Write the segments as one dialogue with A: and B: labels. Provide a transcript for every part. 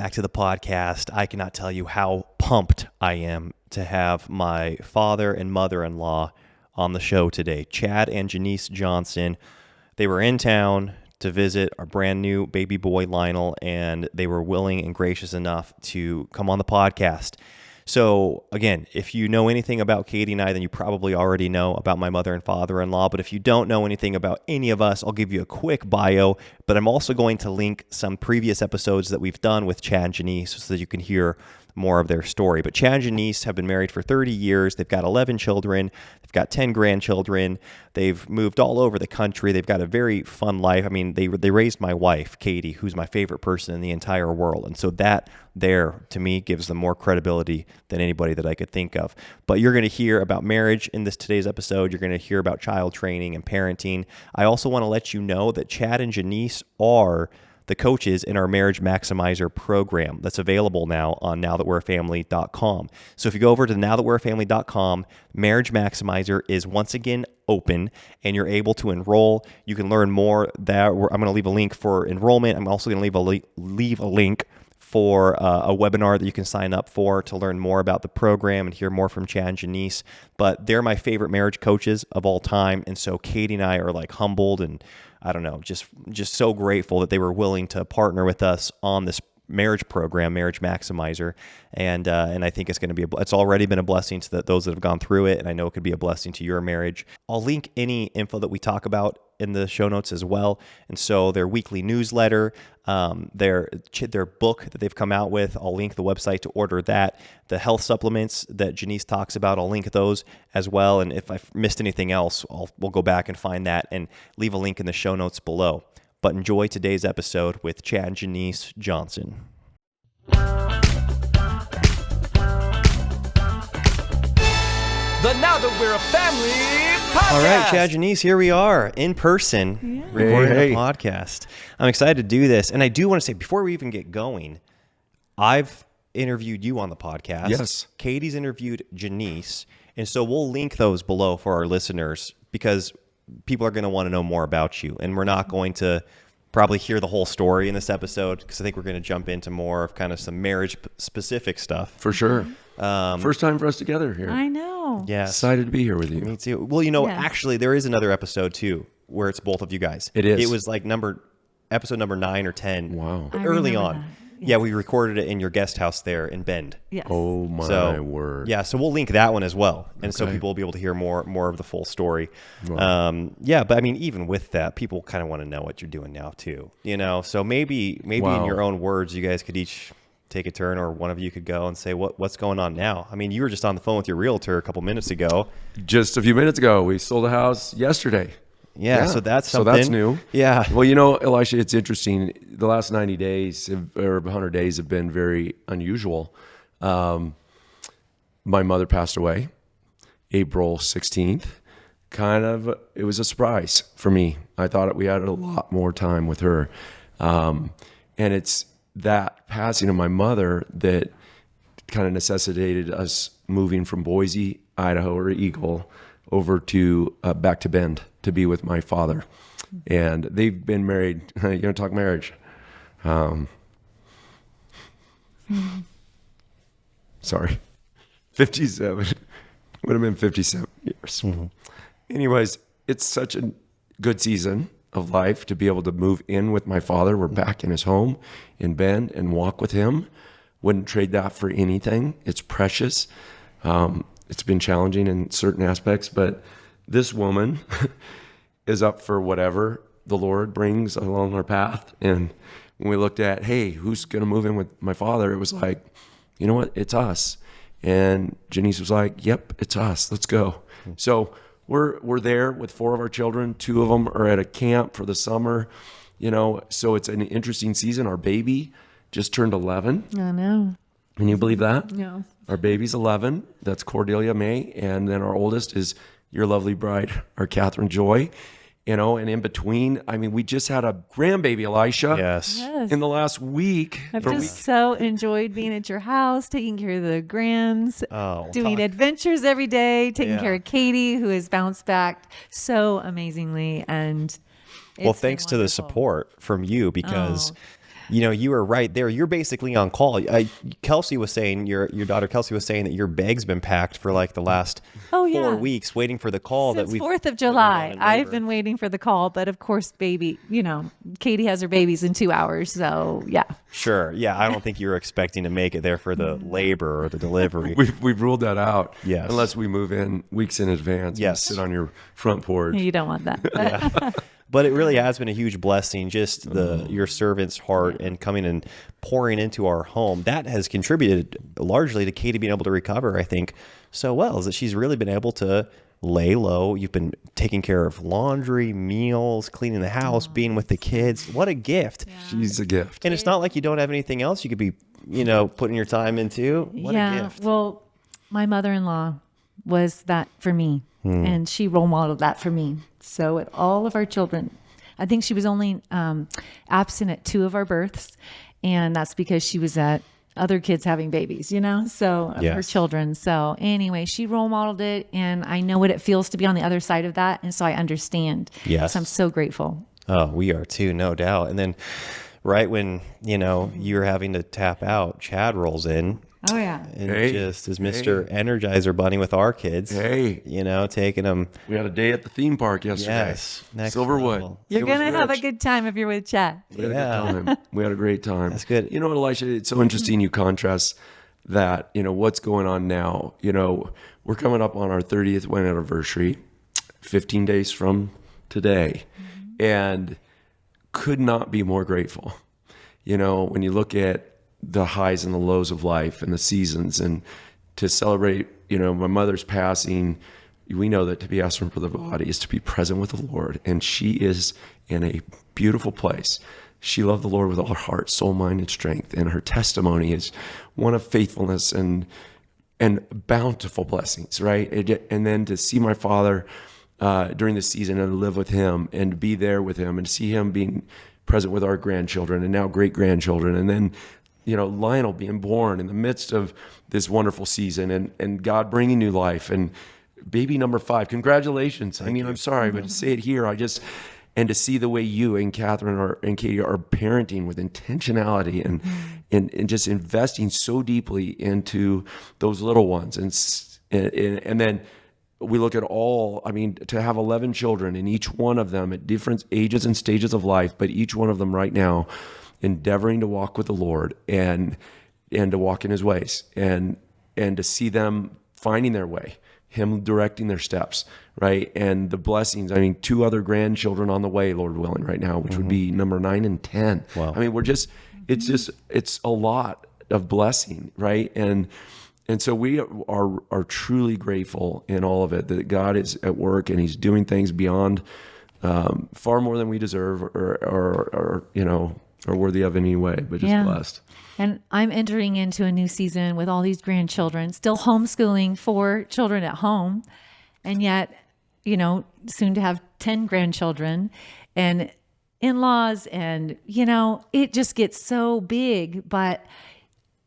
A: back to the podcast. I cannot tell you how pumped I am to have my father and mother-in-law on the show today, Chad and Jenise Johnson. They were in town to visit our brand new baby boy, Lionel, and they were willing and gracious enough to come on the podcast. So again, if you know anything about Katie and I, then you probably already know about my mother and father-in-law. But if you don't know anything about any of us, I'll give you a quick bio. But I'm also going to link some previous episodes that we've done with Chad and Jenise so that you can hear more of their story. But Chad and Jenise have been married for 30 years. They've got 11 children. They've got 10 grandchildren. They've moved all over the country. They've got a very fun life. I mean, they raised my wife, Katie, who's my favorite person in the entire world. And so that there, to me, gives them more credibility than anybody that I could think of. But you're going to hear about marriage in today's episode. You're going to hear about child training and parenting. I also want to let you know that Chad and Jenise are the coaches in our Marriage Maximizer program that's available now on nowthatwe'reafamily.com. So if you go over to nowthatwe'reafamily.com, Marriage Maximizer is once again open and you're able to enroll. You can learn more there. I'm going to leave a link for enrollment. I'm also going to leave a link for a webinar that you can sign up for to learn more about the program and hear more from Chad and Jenise. But they're my favorite marriage coaches of all time. And so Katie and I are like humbled and I don't know, just so grateful that they were willing to partner with us on this marriage program, Marriage Maximizer. And I think it's going to be, it's already been a blessing to those that have gone through it. And I know it could be a blessing to your marriage. I'll link any info that we talk about in the show notes as well. And so their weekly newsletter, their book that they've come out with, I'll link the website to order that. The health supplements that Jenise talks about, I'll link those as well. And if I've missed anything else, we'll go back and find that and leave a link in the show notes below. But enjoy today's episode with Chad and Jenise Johnson.
B: The Now That We're a Family podcast.
A: All right, Chad, Jenise, here we are in person recording a podcast. I'm excited to do this. And I do want to say, before we even get going, I've interviewed you on the podcast.
C: Yes.
A: Katie's interviewed Jenise. And so we'll link those below for our listeners because people are going to want to know more about you. And we're not going to probably hear the whole story in this episode because I think we're going to jump into more of kind of some marriage-specific stuff.
C: For sure. First time for us together here.
D: I know.
A: Yeah.
C: Excited to be here with you.
A: Me too. Well, actually, there is another episode too where it's both of you guys.
C: It is.
A: It was like episode number 9 or 10.
C: Wow.
A: Early on.
D: That. Yes.
A: Yeah, we recorded it in your guest house there in Bend.
D: Yes.
C: Oh my word.
A: Yeah, so we'll link that one as well. And so people will be able to hear more of the full story.
C: Wow.
A: But I mean, even with that, people kind of want to know what you're doing now too. So maybe in your own words, you guys could each take a turn, or one of you could go and say what's going on now. I mean, you were just on the phone with your realtor a couple minutes ago.
C: Just a few minutes ago, we sold a house yesterday.
A: Yeah, so that's something.
C: So that's new.
A: Yeah.
C: Well, Elisha, it's interesting. The last 90 days or 100 days have been very unusual. My mother passed away April 16th. It was a surprise for me. I thought we had a lot more time with her. And it's that passing of my mother that kind of necessitated us moving from Boise, Idaho, or Eagle over to back to Bend to be with my father. And they've been married. You want to talk marriage? Sorry. 57. Would have been 57 years. Mm-hmm. Anyways, it's such a good season of life to be able to move in with my father. We're back in his home in Bend and walk with him. Wouldn't trade that for anything. It's precious. It's been challenging in certain aspects, but this woman is up for whatever the Lord brings along our path. And when we looked at, hey, who's going to move in with my father? It was like, you know what? It's us. And Jenise was like, yep, it's us. Let's go. So we're there with 4 of our children. 2 of them are at a camp for the summer, so it's an interesting season. Our baby just turned 11.
D: I know.
C: Can you believe that?
D: No.
C: Our baby's 11. That's Cordelia May. And then our oldest is your lovely bride, our Catherine Joy. And in between, I mean, we just had a grandbaby, Elisha.
A: Yes.
C: In the last week.
D: I've just so enjoyed being at your house, taking care of the grands, doing adventures every day, taking care of Katie, who has bounced back so amazingly. And
A: well, thanks to the support from you, because You were right there. You're basically on call. Kelsey was saying, your daughter Kelsey was saying that your bag's been packed for like the last 4 weeks, waiting for the call.
D: Since
A: that we've
D: 4th of July, I've been waiting for the call. But of course, baby, Katie has her babies in 2 hours. So yeah.
A: Sure. Yeah. I don't think you were expecting to make it there for the labor or the delivery.
C: We've ruled that out.
A: Yes.
C: Unless we move in weeks in advance.
A: Yes.
C: And sit on your front porch.
D: You don't want that.
A: But it really has been a huge blessing, just your servant's heart and coming and pouring into our home. That has contributed largely to Katie being able to recover, I think, so well, is that she's really been able to lay low. You've been taking care of laundry, meals, cleaning the house, being with the kids. What a gift.
D: Yeah.
C: She's a gift.
A: And it's not like you don't have anything else you could be, putting your time into. What a gift.
D: Well, my mother-in-law was that for me. And she role modeled that for me. So with all of our children, I think she was only absent at 2 of our births. And that's because she was at other kids having babies, so of her children. So anyway, she role modeled it. And I know what it feels to be on the other side of that. And so I understand.
A: Yes.
D: So I'm so grateful.
A: Oh, we are too, no doubt. And then right when, you're having to tap out, Chad rolls in.
D: Oh, yeah.
A: And just as Mr. Energizer Bunny with our kids.
C: Hey.
A: Taking them.
C: We had a day at the theme park yesterday.
A: Yes. Next
C: Silverwood.
A: level.
D: You're going to have a good time if you're with Chad.
C: We had a good time. We had a great time.
A: That's good.
C: You know what, Elisha? It's so interesting you contrast that, what's going on now. We're coming up on our 30th wedding anniversary, 15 days from today, and could not be more grateful. When you look at the highs and the lows of life and the seasons, and to celebrate, my mother's passing, we know that to be absent from the body is to be present with the Lord. And she is in a beautiful place. She loved the Lord with all her heart, soul, mind, and strength. And her testimony is one of faithfulness and bountiful blessings, right? And then to see my father during the season and live with him and be there with him and see him being present with our grandchildren and now great-grandchildren. And then Lionel being born in the midst of this wonderful season and God bringing new life and baby number 5. Congratulations. I'm sorry, but to say it here, and to see the way you and Catherine and Katie are parenting with intentionality and just investing so deeply into those little ones. And then we look at to have 11 children and each one of them at different ages and stages of life, but each one of them right now endeavoring to walk with the Lord and to walk in his ways and to see them finding their way, him directing their steps, right? And the blessings. 2 other grandchildren on the way, Lord willing, right now, which would be number 9 and 10.
A: Wow.
C: It's a lot of blessing, right? And so we are truly grateful in all of it that God is at work and he's doing things beyond far more than we deserve or worthy of anyway, but just blessed.
D: And I'm entering into a new season with all these grandchildren, still homeschooling 4 children at home, and yet, soon to have 10 grandchildren and in-laws, and, it just gets so big. But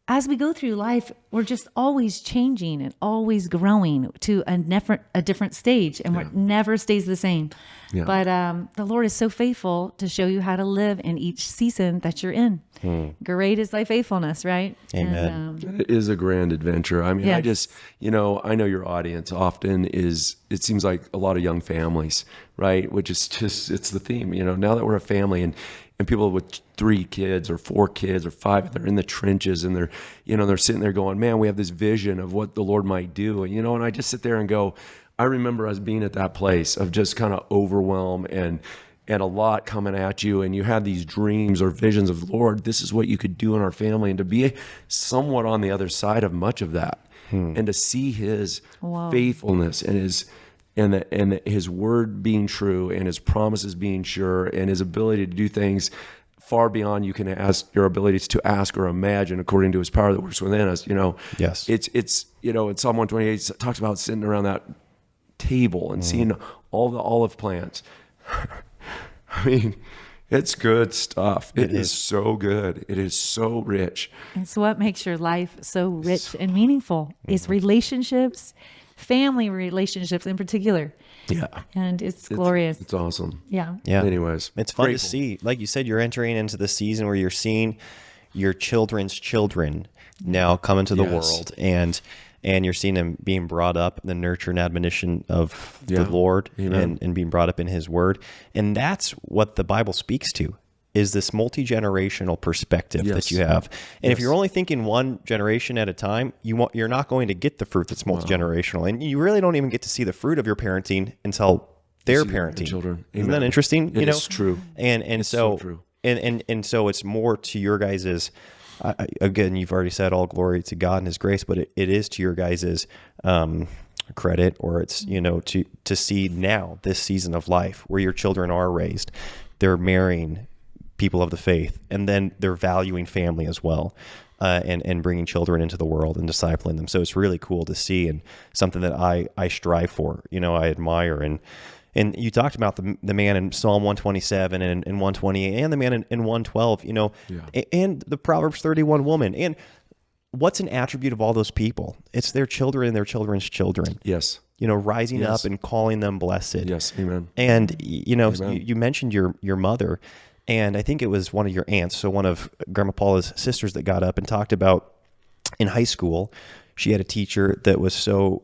D: as we go through life, we're just always changing and always growing to a different stage, and it never stays the same. Yeah. But the Lord is so faithful to show you how to live in each season that you're in. Great is thy faithfulness, right?
A: Amen.
C: And, it is a grand adventure.
D: Yes.
C: I just, I know your audience often it seems like a lot of young families, right? Which is just, it's the theme, now that we're a family and people with 3 kids or 4 kids or 5, they're in the trenches and they're sitting there going, man, we have this vision of what the Lord might do. And, and I just sit there and go, I remember us being at that place of just kind of overwhelm and a lot coming at you. And you had these dreams or visions of, Lord, this is what you could do in our family. And to be somewhat on the other side of much of that and to see his faithfulness and his word being true and his promises being sure and his ability to do things far beyond you can ask, your abilities to ask or imagine according to his power that works within us.
A: Yes.
C: It's in Psalm 128 it talks about sitting around that table and seeing all the olive plants. It's good stuff. It is so good. It is so rich.
D: And so what makes your life so rich and meaningful is relationships family relationships in particular.
C: Yeah.
D: And it's glorious.
C: It's awesome.
D: Yeah.
A: Yeah.
C: Anyways,
A: It's fun
C: grateful.
A: to see. Like you said, you're entering into the season where you're seeing your children's children now come into the
C: Yes.
A: world, and you're seeing them being brought up in the nurture and admonition of
C: Yeah.
A: the Lord,
C: Amen.
A: and being brought up in His Word. And that's what the Bible speaks to, is this multi-generational perspective
C: Yes.
A: that you have. And if
C: Yes.
A: you're only thinking one generation at a time, you're not going to get the fruit that's multi-generational. And you really don't even get to see the fruit of your parenting until their
C: see your
A: parenting.
C: children.
A: Isn't
C: Amen.
A: that interesting?
C: It is true.
A: And
C: so
A: so
C: true.
A: And so it's more to your guys's. Again, you've already said all glory to God and His grace, but it is to your guys's credit, or it's to see now this season of life where your children are raised, they're marrying people of the faith, and then they're valuing family as well, and bringing children into the world and discipling them. So it's really cool to see, and something that I strive for. I admire. And you talked about the man in Psalm 127 and 128, and the man in 112, and the Proverbs 31 woman. And what's an attribute of all those people? It's their children and their children's children.
C: Yes.
A: Rising
C: Yes.
A: up and calling them blessed.
C: Yes. Amen.
A: And,
C: Amen.
A: you mentioned your mother, and I think it was one of your aunts, so one of Grandma Paula's sisters, that got up and talked about in high school, she had a teacher that was so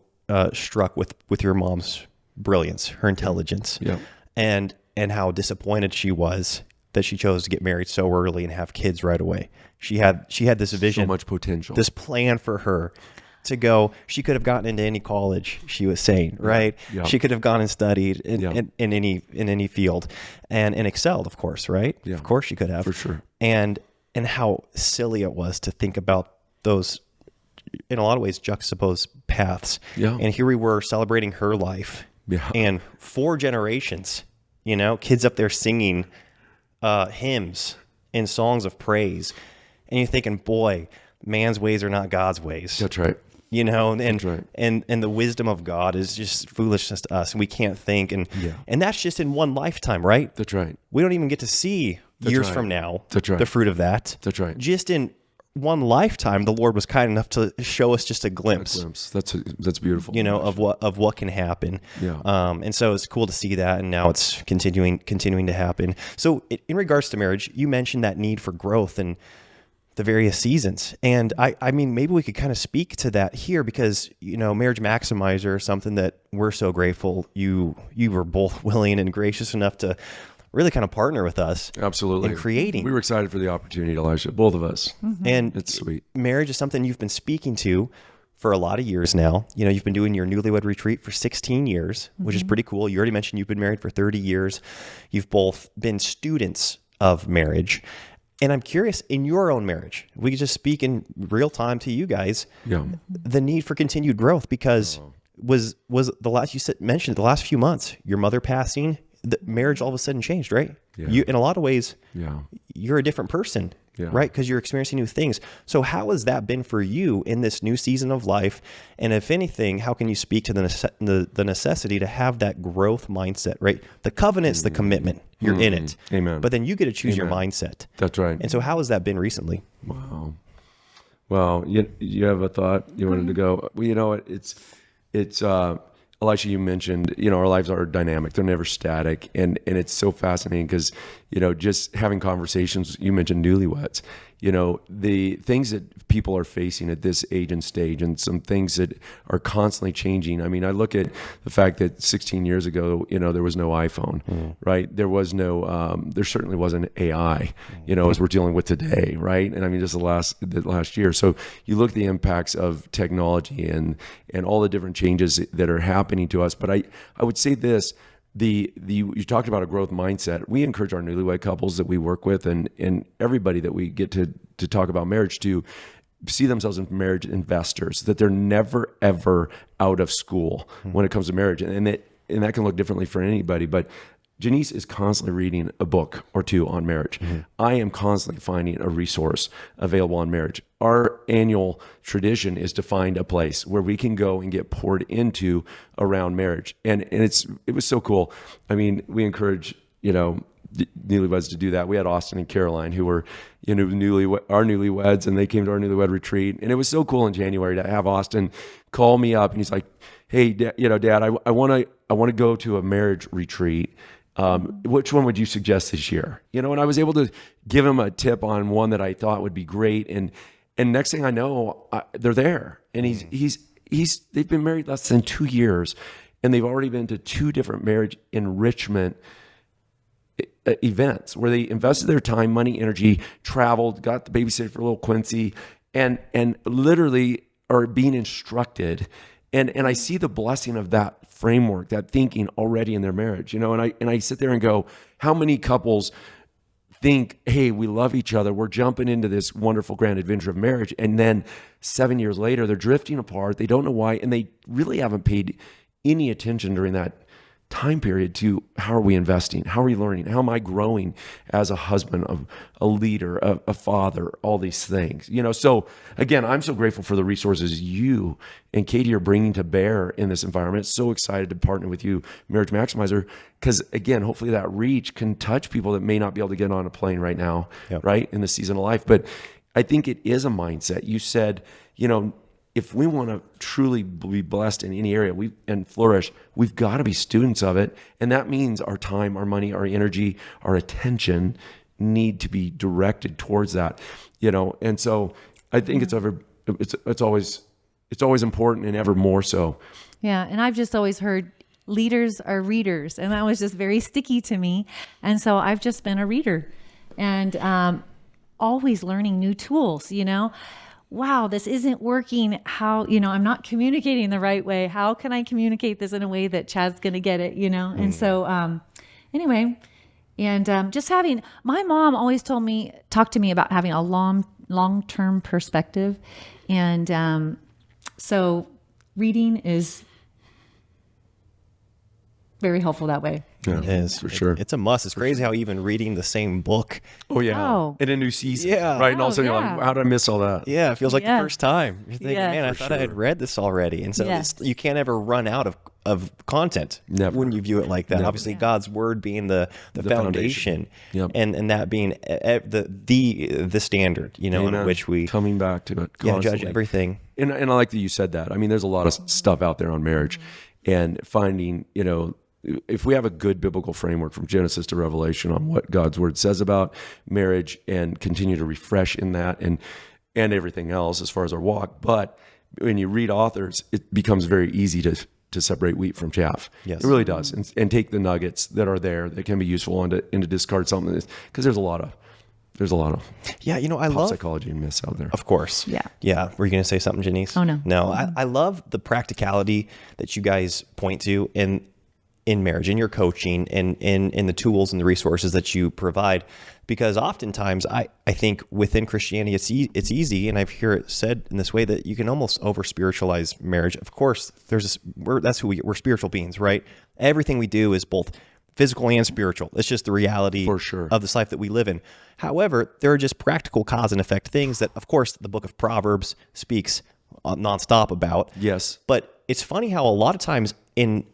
A: struck with your mom's brilliance, her intelligence,
C: Yeah.
A: and how disappointed she was that she chose to get married so early and have kids right away. She had this vision,
C: So much potential.
A: this plan for her to go. She could have gotten into any college, she was saying, right?
C: Yeah.
A: She could have gone and studied in
C: Yeah.
A: any field and excelled, of course, right?
C: Yeah.
A: Of course she could have.
C: For sure.
A: And how silly it was to think about those, in a lot of ways, juxtaposed paths.
C: Yeah.
A: And here we were celebrating her life.
C: Yeah.
A: And 4 generations, kids up there singing hymns and songs of praise. And you're thinking, boy, man's ways are not God's ways.
C: That's right.
A: And
C: That's right.
A: and the wisdom of God is just foolishness to us. We can't think. And that's just in one lifetime, right?
C: That's right.
A: We don't even get to see years
C: right.
A: from now
C: That's right.
A: the fruit of that.
C: That's right.
A: Just in one lifetime, the Lord was kind enough to show us just a glimpse.
C: That's beautiful.
A: Of what can happen.
C: Yeah.
A: And so it's cool to see that, and now it's continuing to happen. So in regards to marriage, you mentioned that need for growth and the various seasons. And I mean, maybe we could kind of speak to that here, because, Marriage Maximizer is something that we're so grateful you were both willing and gracious enough to really kind of partner with us.
C: Absolutely.
A: In creating.
C: We were excited for the opportunity, Elisha, both of us.
A: And
C: It's sweet.
A: marriage is something you've been speaking to for a lot of years now. You've been doing your newlywed retreat for 16 years, which is pretty cool. You already mentioned you've been married for 30 years. You've both been students of marriage. And I'm curious, in your own marriage, if we could just speak in real time to you guys,
C: Yeah.
A: the need for continued growth, because was the last, mentioned the last few months, your mother passing, the marriage all of a sudden changed, right?
C: Yeah.
A: You, in a lot of ways,
C: Yeah.
A: you're a different person,
C: Yeah.
A: right? Because you're experiencing new things. So how has that been for you in this new season of life? And if anything, how can you speak to the necessity to have that growth mindset, right? The covenant's the commitment. You're in it.
C: Amen.
A: But then you get to choose your
C: Amen.
A: mindset.
C: That's right.
A: And so how has that been recently?
C: Wow. Well, you have a thought you wanted to go. Well, you know what? It's Elisha, you mentioned, our lives are dynamic. They're never static. And it's so fascinating because, just having conversations, you mentioned newlyweds, the things that people are facing at this age and stage, and some things that are constantly changing. I mean, I look at the fact that 16 years ago, there was no iPhone, right? There was no, there certainly wasn't AI, as we're dealing with today, right? And I mean, just the last year. So you look at the impacts of technology and all the different changes that are happening to us. But I would say this. You talked about a growth mindset. We encourage our newlywed couples that we work with and everybody that we get to talk about marriage to see themselves as marriage investors, that they're never, ever out of school when it comes to marriage. And that can look differently for anybody. But Jenise is constantly reading a book or two on marriage. I am constantly finding a resource available on marriage. Our annual tradition is to find a place where we can go and get poured into around marriage. And it was so cool. I mean, we encourage, newlyweds to do that. We had Austin and Caroline who were, our newlyweds, and they came to our newlywed retreat. And it was so cool in January to have Austin call me up, and he's like, hey, Dad, I want to go to a marriage retreat. Which one would you suggest this year? And I was able to give him a tip on one that I thought would be great. And next thing I know, they're there. And they've been married less than 2 years, and they've already been to 2 different marriage enrichment events where they invested their time, money, energy, traveled, got the babysitter for little Quincy, and literally are being instructed. And I see the blessing of that framework, that thinking already in their marriage, and I sit there and go, how many couples think, hey, we love each other, we're jumping into this wonderful grand adventure of marriage, and then 7 years later they're drifting apart, they don't know why, and they really haven't paid any attention during that time period to how are we investing, how are we learning, how am I growing as a husband, a leader, a father, all these things. So again, I'm so grateful for the resources you and Katie are bringing to bear in this environment. So excited to partner with you, Marriage Maximizer, because again, hopefully that reach can touch people that may not be able to get on a plane right now, right, in the season of life. But I think it is a mindset. You said, if we want to truly be blessed in any area and flourish, we've got to be students of it. And that means our time, our money, our energy, our attention need to be directed towards that, And so I think it's always important, and ever more so.
D: Yeah. And I've just always heard leaders are readers. And that was just very sticky to me. And so I've just been a reader and always learning new tools, Wow, this isn't working. How, I'm not communicating the right way. How can I communicate this in a way that Chad's going to get it, And so, anyway, and just having, my mom always talked to me about having a long-term perspective. And so reading is very helpful that way.
C: Yeah, it is, for sure.
A: It's a must. It's crazy how even reading the same book.
C: Oh, yeah.
D: Oh.
C: In a new season.
A: Yeah.
C: Right? And all of a sudden
D: yeah.
C: you're like, how did I miss all that?
A: Yeah, it feels like the first time. You're thinking,
D: Yeah,
A: man, I
C: for
A: thought I had
C: sure.
A: read this already. And so you can't ever run out of content
C: Never.
A: when you view it like that.
C: Never.
A: Obviously, God's word being the foundation,
C: Yep.
A: and that being the standard, in
C: Amen.
A: which we
C: coming back to it
A: judge
C: constantly.
A: everything.
C: And I like that you said that. I mean, there's a lot of stuff out there on marriage, and finding, if we have a good biblical framework from Genesis to Revelation on what God's word says about marriage, and continue to refresh in that and everything else as far as our walk. But when you read authors, it becomes very easy to separate wheat from chaff.
A: Yes.
C: It really does. And take the nuggets that are there that can be useful and to discard something, because there's a lot of
A: I
C: pop
A: love
C: psychology and myths out there.
A: Of course.
D: Yeah.
A: Yeah. Were you going to say something, Jenise?
D: Oh, no.
A: No, I love the practicality that you guys point to in marriage, in your coaching, and in the tools and the resources that you provide. Because oftentimes I think within Christianity, it's easy, and I've heard it said in this way, that you can almost over spiritualize marriage. Of course, that's who we're spiritual beings, right? Everything we do is both physical and spiritual. It's just the reality
C: For sure.
A: of this life that we live in. However, there are just practical cause and effect things that, of course, the book of Proverbs speaks nonstop about.
C: Yes.
A: But it's funny how a lot of times in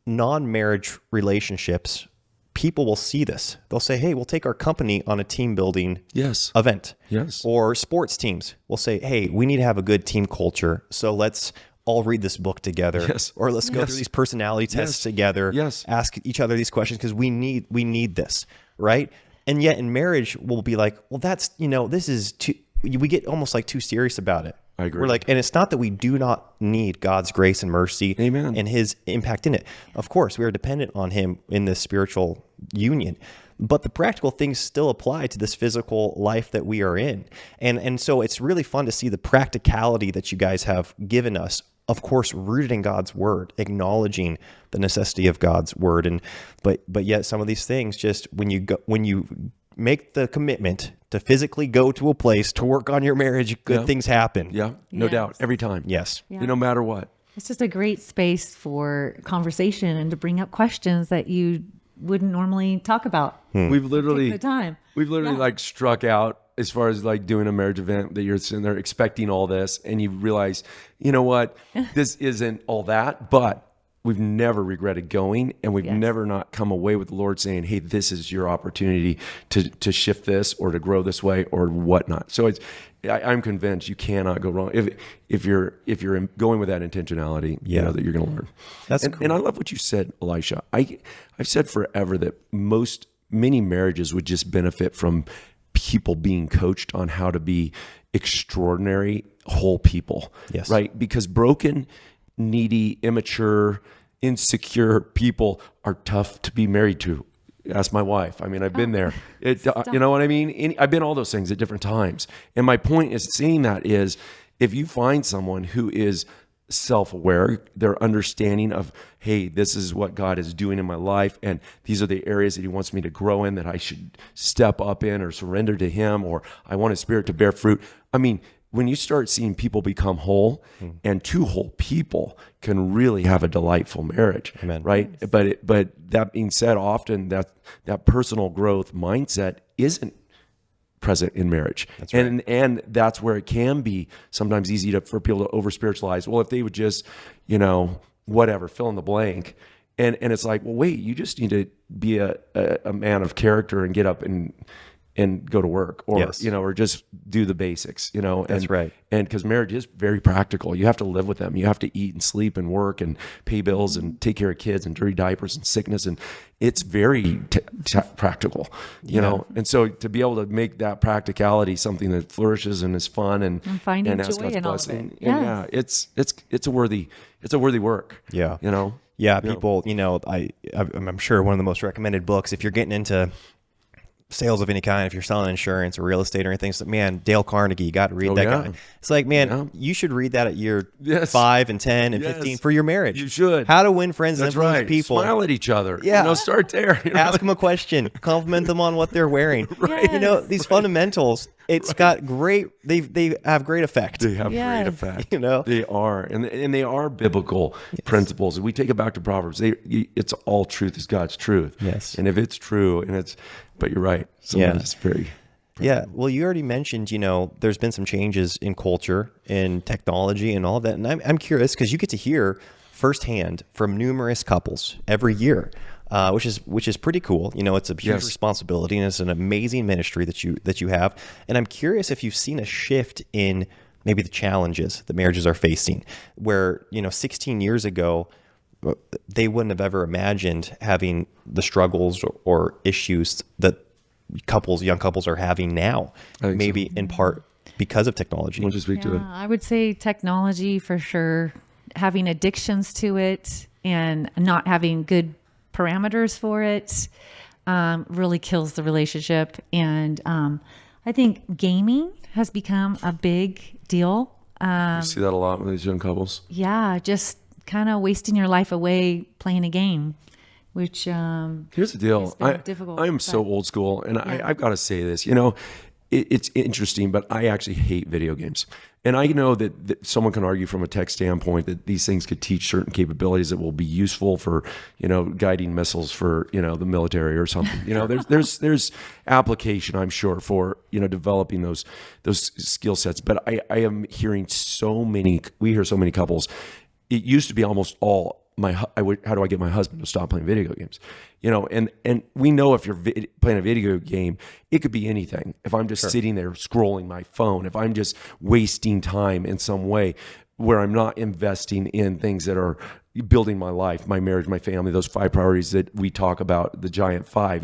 A: non-marriage relationships, people will see this. They'll say, hey, we'll take our company on a team building
C: Yes.
A: event.
C: Yes.
A: Or sports teams will say, hey, we need to have a good team culture, so let's all read this book together.
C: Yes.
A: Or let's go
C: Yes.
A: through these personality tests
C: Yes.
A: together.
C: Yes.
A: Ask each other these questions because we need this, right? And yet in marriage, we'll be like, well, that's, this is too, we get almost like too serious about it.
C: I agree.
A: We're like, and it's not that we do not need God's grace and mercy
C: Amen.
A: and his impact in it. Of course, we are dependent on him in this spiritual union, but the practical things still apply to this physical life that we are in. And so it's really fun to see the practicality that you guys have given us, of course, rooted in God's word, acknowledging the necessity of God's word. But yet some of these things, just when you make the commitment to physically go to a place to work on your marriage, good things happen.
C: Yeah. No
D: Yes.
C: doubt. Every time.
A: Yes.
D: Yeah.
C: No matter what.
D: It's just a great space for conversation and to bring up questions that you wouldn't normally talk about.
C: We've literally
D: Take the time.
C: like struck out as far as like doing a marriage event that you're sitting there expecting all this, and you realize, you know what, this isn't all that, but we've never regretted going, and we've
D: Yes.
C: never not come away with the Lord saying, hey, this is your opportunity to shift this or to grow this way or whatnot. So I'm convinced you cannot go wrong if you're going with that intentionality, you know, that you're going to learn.
A: That's
C: and,
A: cool.
C: and I love what you said, Elisha. I've said forever that many marriages would just benefit from people being coached on how to be extraordinary whole people.
A: Yes.
C: Right? Because broken, needy, immature, insecure people are tough to be married to. Ask my wife. I mean, I've been there. You know what I mean? I've been all those things at different times. And my point is saying that is, if you find someone who is self-aware, their understanding of, hey, this is what God is doing in my life, and these are the areas that he wants me to grow in, that I should step up in or surrender to him, or I want his spirit to bear fruit. I mean, when you start seeing people become whole, and two whole people can really have a delightful marriage.
A: Amen.
C: Right? Yes. But that being said, often that personal growth mindset isn't present in marriage.
A: That's right.
C: And that's where it can be sometimes easy for people to over spiritualize. Well, if they would just, whatever, fill in the blank. And it's like, well, wait, you just need to be a man of character and get up and go to work, or,
A: Yes.
C: or just do the basics,
A: That's right.
C: And because marriage is very practical. You have to live with them. You have to eat and sleep and work and pay bills and take care of kids and dirty diapers and sickness. And it's very practical, you know? And so to be able to make that practicality something that flourishes and is fun and
D: finding
C: ask
D: joy
C: God's
D: in all of
C: blessing.
D: it.
C: And
D: Yes.
C: it's a worthy work.
A: Yeah.
C: You
A: Yeah, people, I'm sure one of the most recommended books, if you're getting into sales of any kind, if you're selling insurance or real estate or anything, so man, Dale Carnegie, you got to read that guy. It's like, man, you should read that at year 5 and 10 and 15 for your marriage.
C: You should.
A: How to win friends and
C: That's
A: influence
C: right.
A: people.
C: Smile at each other.
A: Yeah.
C: Start there.
A: Ask them a question. Compliment them on what they're wearing.
D: Right.
A: These fundamentals, it's got great, they have great effect.
C: They have
D: Yes.
C: great effect.
A: You know?
C: They are. And they are biblical principles. If we take it back to Proverbs, it's all truth is God's truth.
A: Yes.
C: And if it's true, but you're right. Sometimes it's very.
A: Yeah. Well, you already mentioned, there's been some changes in culture and technology and all of that. And I'm curious because you get to hear firsthand from numerous couples every year, which is pretty cool. It's a huge responsibility, and it's an amazing ministry that you have. And I'm curious if you've seen a shift in maybe the challenges that marriages are facing, where, 16 years ago, they wouldn't have ever imagined having the struggles or issues that young couples are having now, maybe in part because of technology.
C: We'll just speak to it.
D: I would say technology for sure, having addictions to it and not having good parameters for it really kills the relationship. And I think gaming has become a big deal.
C: You see that a lot with these young couples.
D: Yeah, just kind of wasting your life away playing a game, which
C: here's the deal.
D: has been difficult,
C: I am so old school, and I've got to say this. It's interesting, but I actually hate video games. And I know that someone can argue from a tech standpoint that these things could teach certain capabilities that will be useful for, guiding missiles for, the military or something. There's application, I'm sure, for, developing those skill sets. But I am hearing we hear so many couples. It used to be almost all how do I get my husband to stop playing video games? And we know if you're playing a video game, it could be anything. If I'm just sitting there scrolling my phone, if I'm just wasting time in some way where I'm not investing in things that are building my life, my marriage, my family, those 5 priorities that we talk about, the giant 5,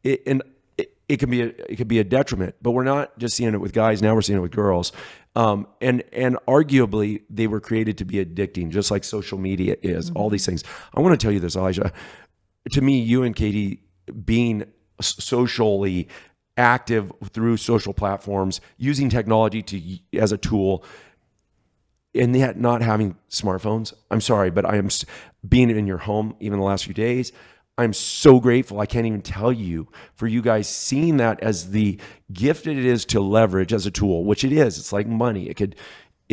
C: it can be a detriment. But we're not just seeing it with guys. Now we're seeing it with girls. And arguably they were created to be addicting, just like social media is, all these things. I want to tell you this, Elijah. To me, you and Katie being socially active through social platforms, using technology as a tool, and yet not having smartphones. I'm sorry, but I am being in your home even the last few days. I'm so grateful. I can't even tell you for you guys seeing that as the gift that it is to leverage as a tool, which it is. It's like money. It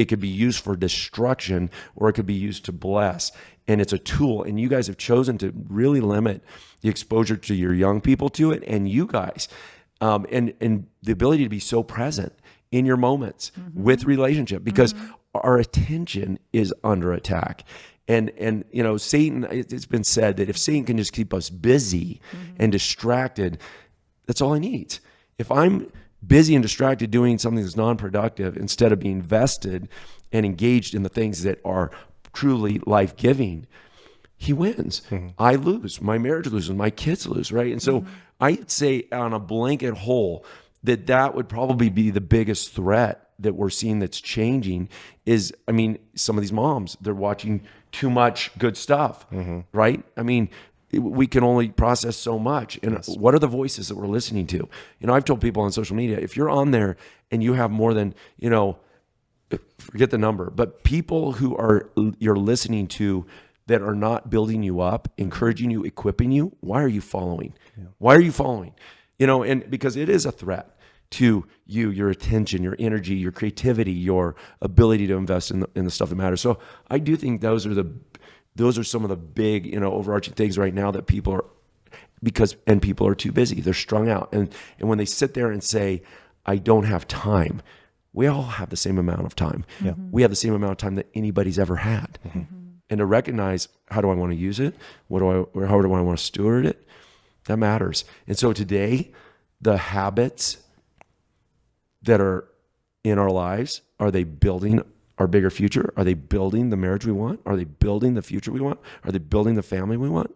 C: could be used for destruction, or it could be used to bless. And it's a tool. And you guys have chosen to really limit the exposure to your young people to it, and you guys, and the ability to be so present in your moments with relationship, because our attention is under attack. And you know, Satan, it's been said that if Satan can just keep us busy and distracted, that's all he needs. If I'm busy and distracted doing something that's non-productive instead of being vested and engaged in the things that are truly life-giving, he wins. I lose. My marriage loses. My kids lose, right? And so I'd say on a blanket whole that would probably be the biggest threat that we're seeing that's changing is, I mean, some of these moms, they're watching too much good stuff, right? I mean, we can only process so much. And what are the voices that we're listening to? You know, I've told people on social media, if you're on there and you have more than, you know, forget the number, but people who are you're listening to that are not building you up, encouraging you, equipping you, why are you following? Why are you following? You know, and because it is a threat to you, your attention, your energy, your creativity, your ability to invest in the stuff that matters. So I do think those are some of the big, you know, overarching things right now that people are, people are too busy. They're strung out. And when they sit there and say, I don't have time, we all have the same amount of time. We have the same amount of time that anybody's ever had. And to recognize, how do I want to use it? How do I want to steward it? That matters. And so today, the habits that are in our lives, are they building our bigger future? Are they building the marriage we want? Are they building the future we want? Are they building the family we want?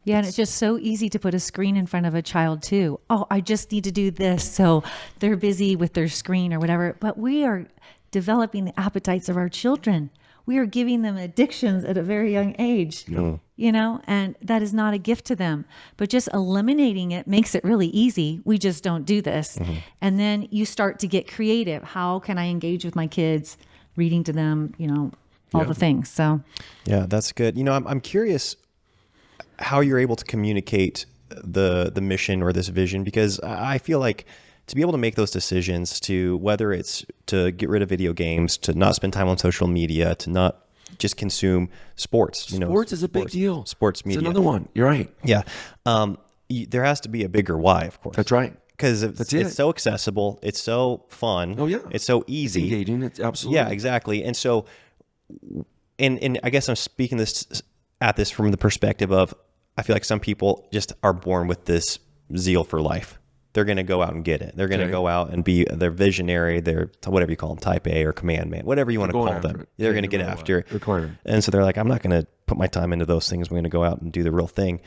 D: Yeah, and it's just so easy to put a screen in front of a child too. Oh, I just need to do this. So they're busy with their screen or whatever. But we are developing the appetites of our children. We are giving them addictions at a very young age, you know, and that is not a gift to them. But just eliminating it makes it really easy. We just don't do this. And then you start to get creative. How can I engage with my kids? Reading to them, you know, all the things. So,
A: yeah, that's good. You know, I'm curious how you're able to communicate the mission or this vision, because I feel like to be able to make those decisions, to whether it's to get rid of video games, to not spend time on social media, to not just consume sports. You know,
C: sports is a big deal.
A: Sports media.
C: It's another one. You're right.
A: Yeah. There has to be a bigger why, of course.
C: That's right.
A: Because it's so accessible. It's so fun.
C: Oh, yeah.
A: It's so easy.
C: It's engaging. It's absolutely.
A: Yeah, exactly. And so, and I guess I'm speaking at this from the perspective of, I feel like some people just are born with this zeal for life. They're going to go out and get it. They're going to go out and be their visionary, their whatever you call them, type A or command man, whatever you want to call them. They're going to get after it. And so they're like, I'm not going to put my time into those things. I'm going to go out and do the real thing.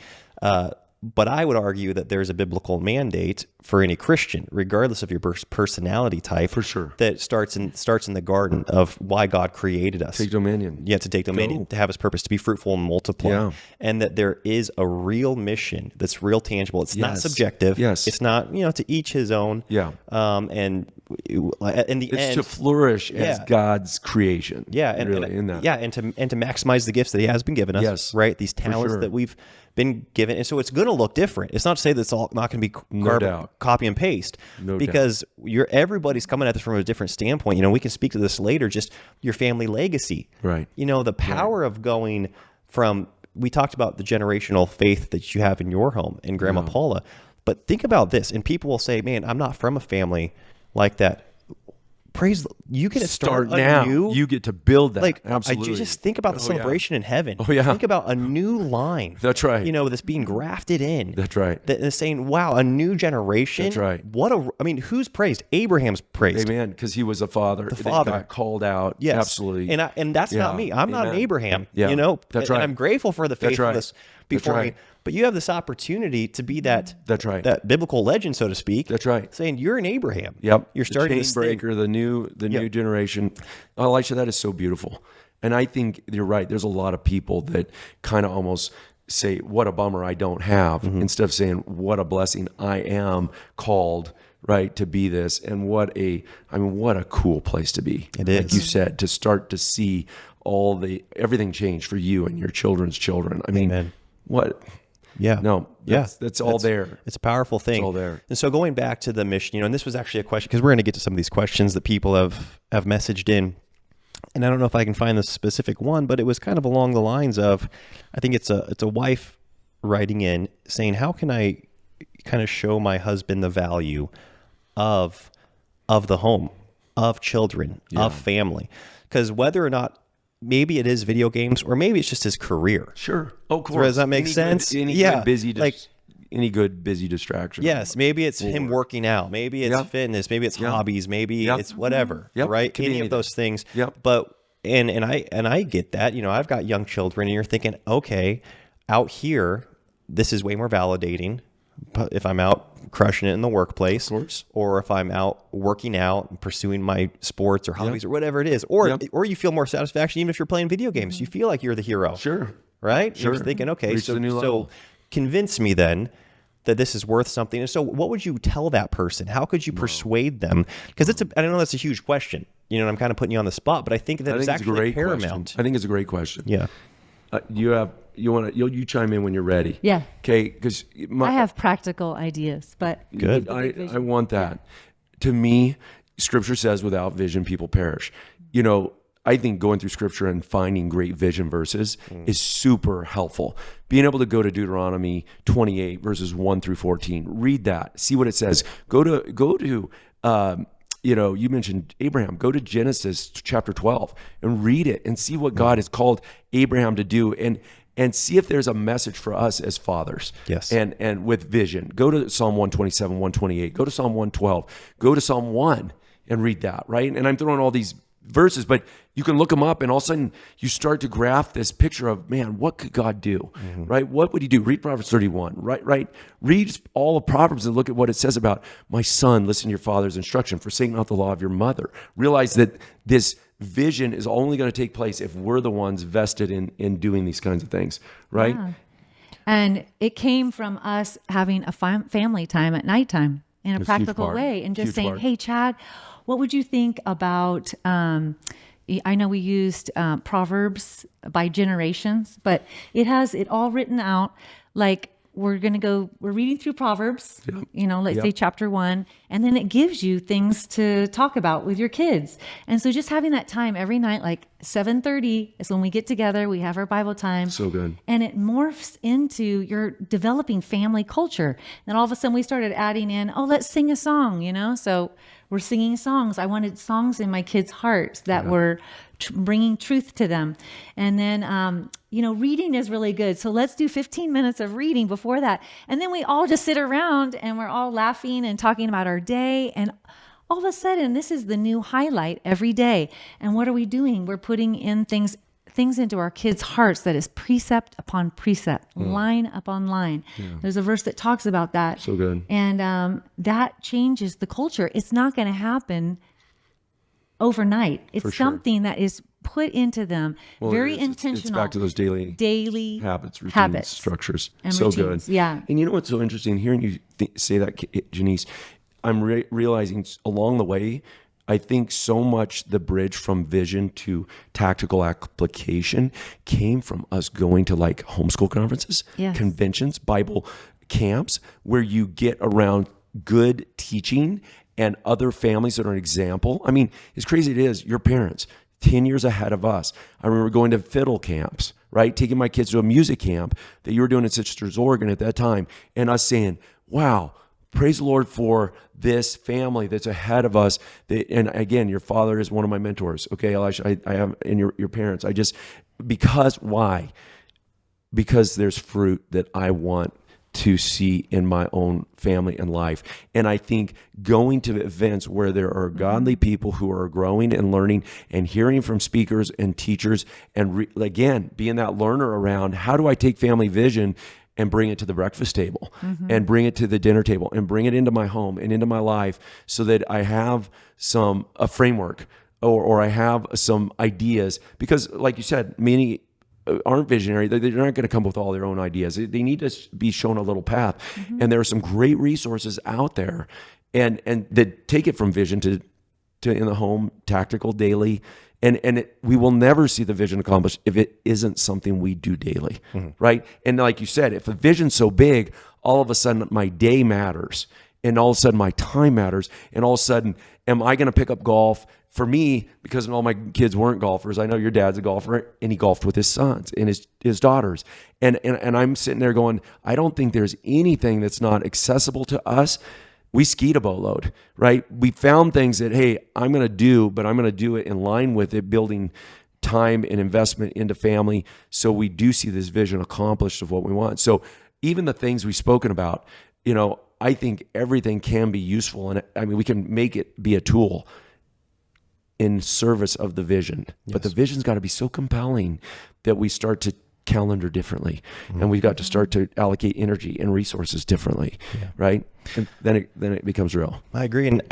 A: But I would argue that there's a biblical mandate for any Christian, regardless of your personality type,
C: for sure,
A: that starts in the garden of why God created us.
C: Take dominion.
A: Yeah, to take dominion, to have His purpose, to be fruitful and multiply, and that there is a real mission that's real tangible. It's not subjective. It's not, you know, to each his own. And in the
C: it's
A: end,
C: to flourish as God's creation.
A: And to maximize the gifts that He has been given us. Right, these talents that we've been given. And so it's going to look different. It's not to say that it's all not going to be copy and paste, because everybody's coming at this from a different standpoint. You know, we can speak to this later, just your family legacy.
C: Right.
A: You know, the power of going from, we talked about the generational faith that you have in your home and Grandma Paula, but think about this. And people will say, man, I'm not from a family like that. Praise, you get to start
C: now.
A: Anew.
C: You get to build that.
A: Like,
C: absolutely.
A: I just think about the celebration in heaven.
C: Oh, yeah.
A: Think about a new line.
C: That's right.
A: You know, that's being grafted in.
C: That's right.
A: That is saying, wow, a new generation.
C: That's right.
A: Who's praised? Abraham's praised.
C: Amen. Because he was a father.
A: The father.
C: Got called out.
A: Yes.
C: Absolutely.
A: And that's not me. I'm not an Abraham.
C: Yeah.
A: You know,
C: that's right.
A: And I'm grateful for the faithfulness before me. But you have this opportunity to be that.
C: That's right.
A: That biblical legend, so to speak.
C: That's right.
A: Saying you're an Abraham.
C: Yep.
A: You're starting
C: the chain breaker, the new generation. Elisha, that is so beautiful. And I think you're right. There's a lot of people that kind of almost say, what a bummer I don't have, instead of saying, what a blessing I am called, right, to be this. And what a cool place to be.
A: It is.
C: Like you said, to start to see everything change for you and your children's children. I mean,
A: Amen.
C: What?
A: Yeah.
C: No, that's all there.
A: It's a powerful thing.
C: It's all there.
A: And so going back to the mission, you know, and this was actually a question, because we're going to get to some of these questions that people have messaged in. And I don't know if I can find the specific one, but it was kind of along the lines of, I think it's a wife writing in saying, how can I kind of show my husband the value of the home, of children, of family? Because whether or not maybe it is video games, or maybe it's just his career.
C: Sure. Oh, of course.
A: Does that make sense?
C: Any good busy distraction.
A: Yes, maybe it's him working out, maybe it's fitness, maybe it's hobbies, maybe it's whatever, right? Any of those things. But and I get that. I've got young children, and you're thinking, okay, out here, this is way more validating. But if I'm out crushing it in the workplace, or if I'm out working out and pursuing my sports or hobbies or whatever it is, or you feel more satisfaction even if you're playing video games. You feel like you're the hero.
C: Sure.
A: Right?
C: Sure.
A: You're thinking, okay,
C: Reach the new level.
A: Convince me then that this is worth something. And so what would you tell that person? How could you persuade them? Because I don't know, that's a huge question. I'm kind of putting you on the spot, but I think that it's actually paramount.
C: I think it's a great question.
A: Yeah.
C: You chime in when you're ready.
D: Yeah.
C: Okay. Because
D: I have practical ideas, but
A: good.
C: I want that. To me, Scripture says, without vision, people perish. I think going through Scripture and finding great vision verses is super helpful. Being able to go to Deuteronomy 28 verses 1 through 14, read that, see what it says. Go to you mentioned Abraham. Go to Genesis chapter 12 and read it and see what God has called Abraham to do, and see if there's a message for us as fathers.
A: Yes.
C: And with vision. Go to Psalm 127, 128. Go to Psalm 112. Go to Psalm 1 and read that, right? And I'm throwing all these verses, but you can look them up, and all of a sudden you start to graph this picture of, man, what could God do, right? What would he do? Read Proverbs 31, right? Read all of Proverbs and look at what it says about, my son, listen to your father's instruction, forsake not the law of your mother. Realize that this vision is only going to take place if we're the ones vested in doing these kinds of things, right?
D: Yeah. And it came from us having a family time at nighttime in a practical way, and just saying, hey, Chad, what would you think about, I know we used Proverbs by generations, but it has it all written out. Like we're reading through Proverbs, let's say chapter 1, and then it gives you things to talk about with your kids. And so just having that time every night, like 7:30 is when we get together, we have our Bible time.
C: So good.
D: And it morphs into your developing family culture. And all of a sudden we started adding in, let's sing a song, so we're singing songs. I wanted songs in my kids' hearts that were bringing truth to them. And then, reading is really good. So let's do 15 minutes of reading before that. And then we all just sit around and we're all laughing and talking about our day. And all of a sudden, this is the new highlight every day. And what are we doing? We're putting in things into our kids' hearts that is precept upon precept, line upon line. Yeah. There's a verse that talks about that.
C: So good.
D: And that changes the culture. It's not going to happen overnight. It's something that is put into them, very intentional.
C: It's back to those daily habits, routines, structures.
D: And
C: so
D: routines,
C: good.
D: Yeah.
C: And you know what's so interesting? Hearing you say that, Jenise, I'm realizing along the way, I think so much the bridge from vision to tactical application came from us going to like homeschool conferences, conventions, Bible camps, where you get around good teaching and other families that are an example. I mean, as crazy it is, your parents, 10 years ahead of us. I remember going to fiddle camps, right? Taking my kids to a music camp that you were doing in Sisters, Oregon at that time, and us saying, wow, praise the Lord for this family that's ahead of us. And again, your father is one of my mentors. Okay, Elisha, I have, and your parents. Why? Because there's fruit that I want to see in my own family and life. And I think going to events where there are godly people who are growing and learning and hearing from speakers and teachers, and again, being that learner around, how do I take family vision and bring it to the breakfast table and bring it to the dinner table and bring it into my home and into my life, so that I have a framework or I have some ideas. Because like you said, many aren't visionary. They're not going to come with all their own ideas. They need to be shown a little path. And there are some great resources out there, and that take it from vision to in the home, tactical, daily. And we will never see the vision accomplished if it isn't something we do daily, right? And like you said, if a vision's so big, all of a sudden my day matters, and all of a sudden my time matters, and all of a sudden, am I going to pick up golf? For me, because all my kids weren't golfers, I know your dad's a golfer, and he golfed with his sons and his daughters. And I'm sitting there going, I don't think there's anything that's not accessible to us. We skied a boatload, right? We found things that, hey, I'm going to do, but I'm going to do it in line with it, building time and investment into family, so we do see this vision accomplished of what we want. So even the things we've spoken about, I think everything can be useful, and I mean, we can make it be a tool in service of the vision. Yes. But the vision's got to be so compelling that we start to calendar differently, and we've got to start to allocate energy and resources differently, right? And then it becomes real.
A: I agree. And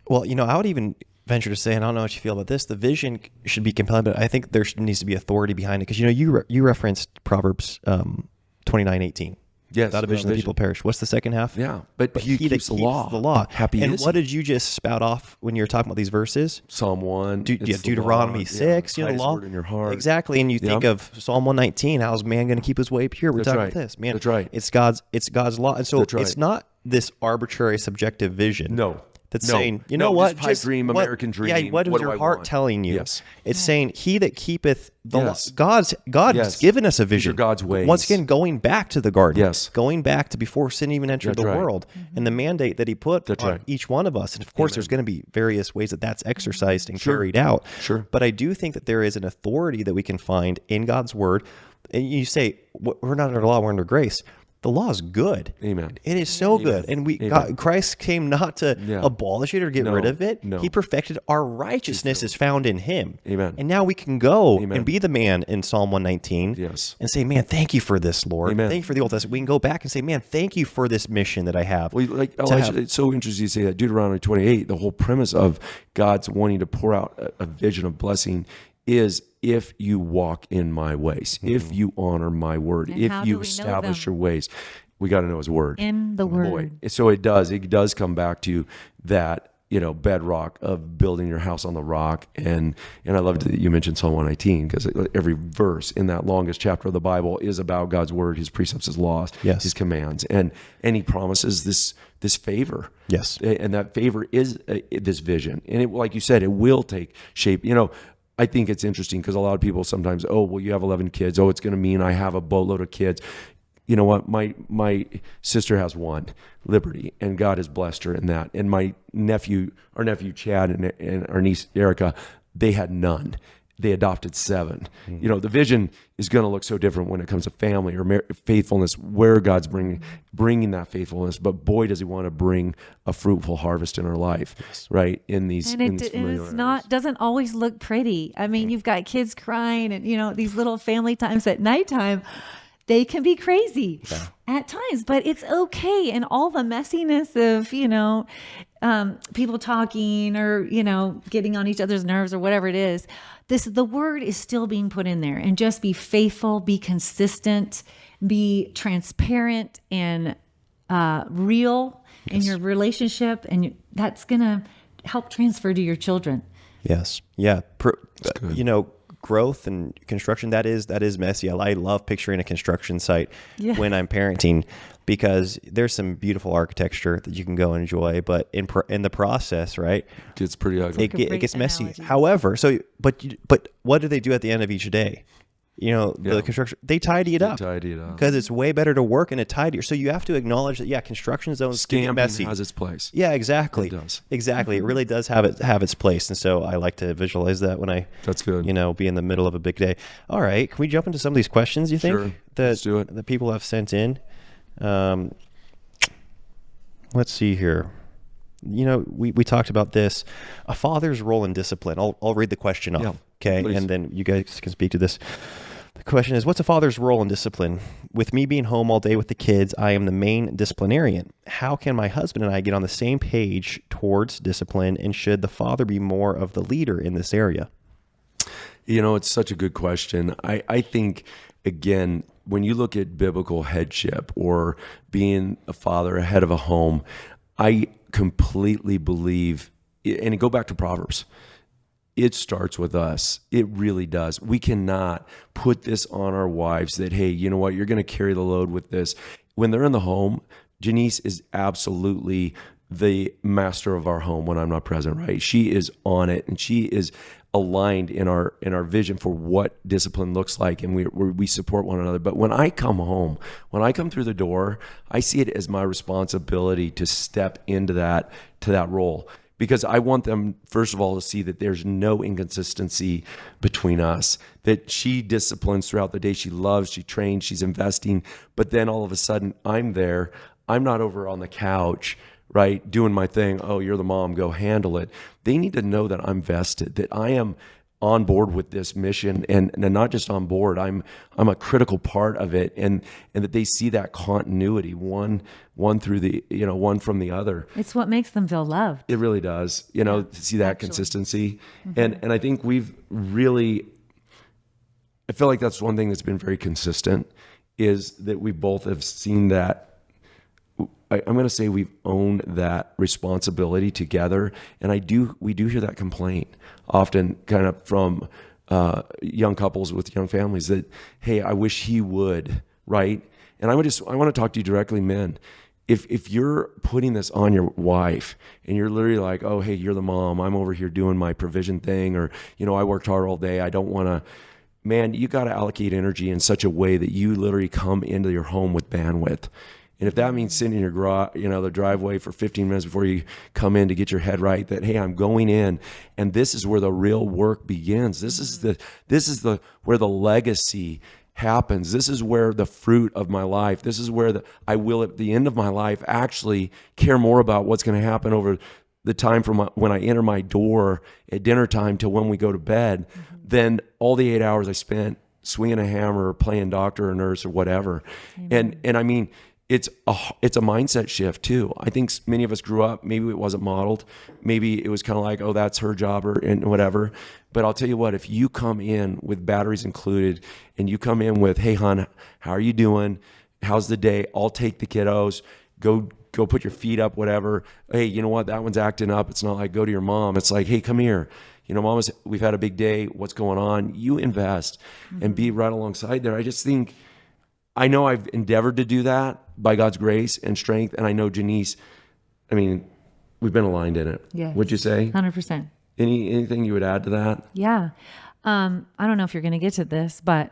A: well, I would even venture to say, and I don't know what you feel about this, the vision should be compelling, but I think there needs to be authority behind it, because you referenced Proverbs 29:18.
C: Yes,
A: without a vision, the people perish. What's the second half?
C: Yeah, but he keeps the law. Happy
A: and
C: is
A: what
C: he.
A: did you just spout off when you were talking about these verses?
C: Psalm 1.
A: Deuteronomy 6.
C: The
A: law
C: word in your heart.
A: Exactly. And you think of Psalm 119. How's man going to keep his way pure? We're talking about this, man.
C: That's right.
A: It's God's law, and so it's not this arbitrary subjective vision.
C: No.
A: That's saying, what?
C: Pipe dream, American dream.
A: Yeah, what is your heart telling you?
C: Yes.
A: It's saying, he that keepeth the law. God's given us a vision.
C: These are God's ways.
A: Once again, going back to the garden.
C: Yes.
A: Going back to before sin even entered the world. And the mandate that he put on each one of us. And of course, there's going to be various ways that that's exercised and carried out.
C: Sure.
A: But I do think that there is an authority that we can find in God's word. And you say, we're not under law, we're under grace. The law is good.
C: Amen.
A: It is so good. And Christ came not to abolish it or get rid of it.
C: No.
A: He perfected our righteousness is found in him.
C: Amen.
A: And now we can go and be the man in Psalm 119 and say, man, thank you for this, Lord.
C: Amen.
A: Thank you for the Old Testament. We can go back and say, man, thank you for this mission that I have.
C: Well, it's so interesting you say that. Deuteronomy 28, the whole premise of God's wanting to pour out a vision of blessing is, if you walk in my ways, if you honor my word,
D: and
C: if you establish your ways, we got to know his word.
D: In the word.
C: So it does come back to that, bedrock of building your house on the rock. And I loved that you mentioned Psalm 119, because every verse in that longest chapter of the Bible is about God's word, his precepts, his laws, his commands. And he promises this favor.
A: Yes.
C: And that favor is this vision. And it, like you said, it will take shape. I think it's interesting because a lot of people sometimes, you have 11 kids. It's going to mean I have a boatload of kids. You know what? My sister has one, Liberty, and God has blessed her in that. And our nephew Chad and our niece Erica, they had none. They adopted 7. The vision is going to look so different when it comes to family or faithfulness, where God's bringing that faithfulness. But boy, does he want to bring a fruitful harvest in our life, right? And
D: it's doesn't always look pretty. I mean, you've got kids crying and, these little family times at nighttime, they can be crazy at times, but it's okay. And all the messiness of, people talking or, getting on each other's nerves or whatever it is, the word is still being put in there. And just be faithful, be consistent, be transparent and real in your relationship. And that's going to help transfer to your children.
A: Yes. Yeah. Growth and construction, that is messy. I love picturing a construction site when I'm parenting, because there's some beautiful architecture that you can go enjoy, but in the process, right,
C: it gets pretty ugly.
A: It gets messy. However, but what do they do at the end of each day? The construction, they tidy it up because it's way better to work in a tidier. So you have to acknowledge that, construction zones get messy.
C: Has its place.
A: Yeah, exactly.
C: It does.
A: Exactly. It really does have its place. And so I like to visualize that when I,
C: that's good.
A: Be in the middle of a big day. All right. Can we jump into some of these questions, you think?
C: Sure. Let's do it.
A: The people have sent in. Let's see here. We talked about this, a father's role in discipline. I'll read the question off. Okay.
C: Please.
A: And then you guys can speak to this. The question is, what's a father's role in discipline? With me being home all day with the kids, I am the main disciplinarian. How can my husband and I get on the same page towards discipline? And should the father be more of the leader in this area?
C: It's such a good question. I think, again, when you look at biblical headship or being a father, a head of a home, I completely believe, and go back to Proverbs, it starts with us. It really does. We cannot put this on our wives that, hey, you know what, you're going to carry the load with this. When they're in the home, Jenise is absolutely the master of our home when I'm not present, right? She is on it, and she is aligned in our vision for what discipline looks like, and we support one another. But when I come home, when I come through the door, I see it as my responsibility to step into that role. because I want them, first of all, to see that there's no inconsistency between us, that she disciplines throughout the day. She loves, she trains, she's investing. But then all of a sudden I'm there. I'm not over on the couch, right, doing my thing. Oh, you're the mom, go handle it. They need to know that I'm vested, that I am on board with this mission, and not just on board, I'm a critical part of it, and that they see that continuity, one through the, one from the other.
D: It's what makes them feel loved.
C: It really does, to see that consistency. And I think we've really, I feel like that's one thing that's been very consistent, is that we both have seen that. I'm going to say we've owned that responsibility together. And we do hear that complaint often kind of from young couples with young families that, hey, I wish he would, right? And I want to talk to you directly, men. If you're putting this on your wife and you're literally like, oh, hey, you're the mom, I'm over here doing my provision thing, or, I worked hard all day, I don't want to, man, you got to allocate energy in such a way that you literally come into your home with bandwidth. And if that means sitting in your the driveway for 15 minutes before you come in to get your head right, that, hey, I'm going in, and this is where the real work begins. This is where the legacy happens. This is where the fruit of my life. This is where I will at the end of my life actually care more about what's going to happen over the time from when I enter my door at dinner time to when we go to bed, than all the 8 hours I spent swinging a hammer or playing doctor or nurse or whatever. Amen. And I mean, it's a mindset shift too. I think many of us grew up, maybe it wasn't modeled. Maybe it was kind of like, oh, that's her job and whatever. But I'll tell you what, if you come in with batteries included and you come in with, hey, hon, how are you doing? How's the day? I'll take the kiddos. Go put your feet up, whatever. Hey, you know what? That one's acting up. It's not like go to your mom. It's like, hey, come here. Mom, we've had a big day. What's going on? You invest and be right alongside there. I just think, I know I've endeavored to do that by God's grace and strength. And I know Jenise, I mean, we've been aligned in it.
D: Yes.
C: Would you say?
D: 100%.
C: Anything you would add to that?
D: Yeah. I don't know if you're going to get to this, but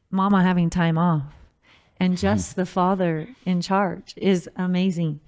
D: mama having time off and just the father in charge is amazing.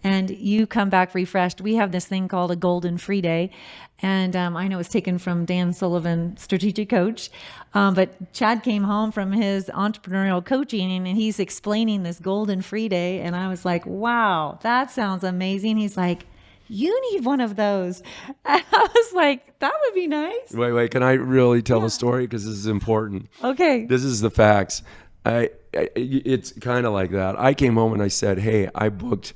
D: And you come back refreshed. We have this thing called a golden free day. And I know it's taken from Dan Sullivan, strategic coach. But Chad came home from his entrepreneurial coaching and he's explaining this golden free day. And I was like, wow, that sounds amazing. He's like, you need one of those. And I was like, that would be nice.
C: Wait, can I really tell the story? Because this is important.
D: Okay.
C: This is the facts. It's kind of like that. I came home and I said, hey, I booked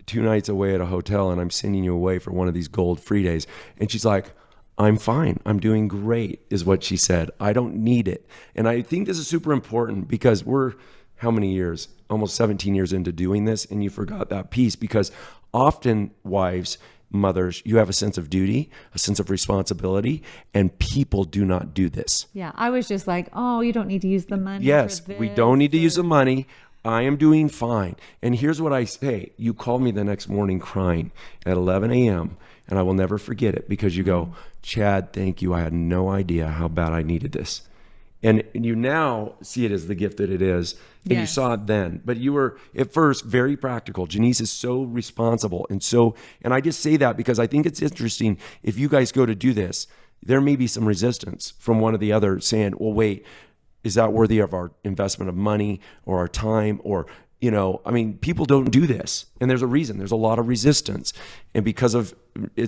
C: 2 nights away at a hotel and I'm sending you away for one of these gold free days. And she's like, I'm fine. I'm doing great, is what she said. I don't need it. And I think this is super important because we're how many years? Almost 17 years into doing this, and you forgot that piece, because often wives, mothers, you have a sense of duty, a sense of responsibility, and people do not do this.
D: Yeah, I was just like, oh, you don't need to use the money.
C: Yes,
D: for this,
C: we don't need to use the money. I am doing fine. And here's what I say. You called me the next morning crying at 11 a.m. and I will never forget it, because you go, Chad, thank you. I had no idea how bad I needed this. And you now see it as the gift that it is. And you saw it then. But you were at first very practical. Jenise is so responsible. And I just say that because I think it's interesting. If you guys go to do this, there may be some resistance from one or the other saying, well, wait, is that worthy of our investment of money or our time? Or, people don't do this. And there's a reason. There's a lot of resistance. And because of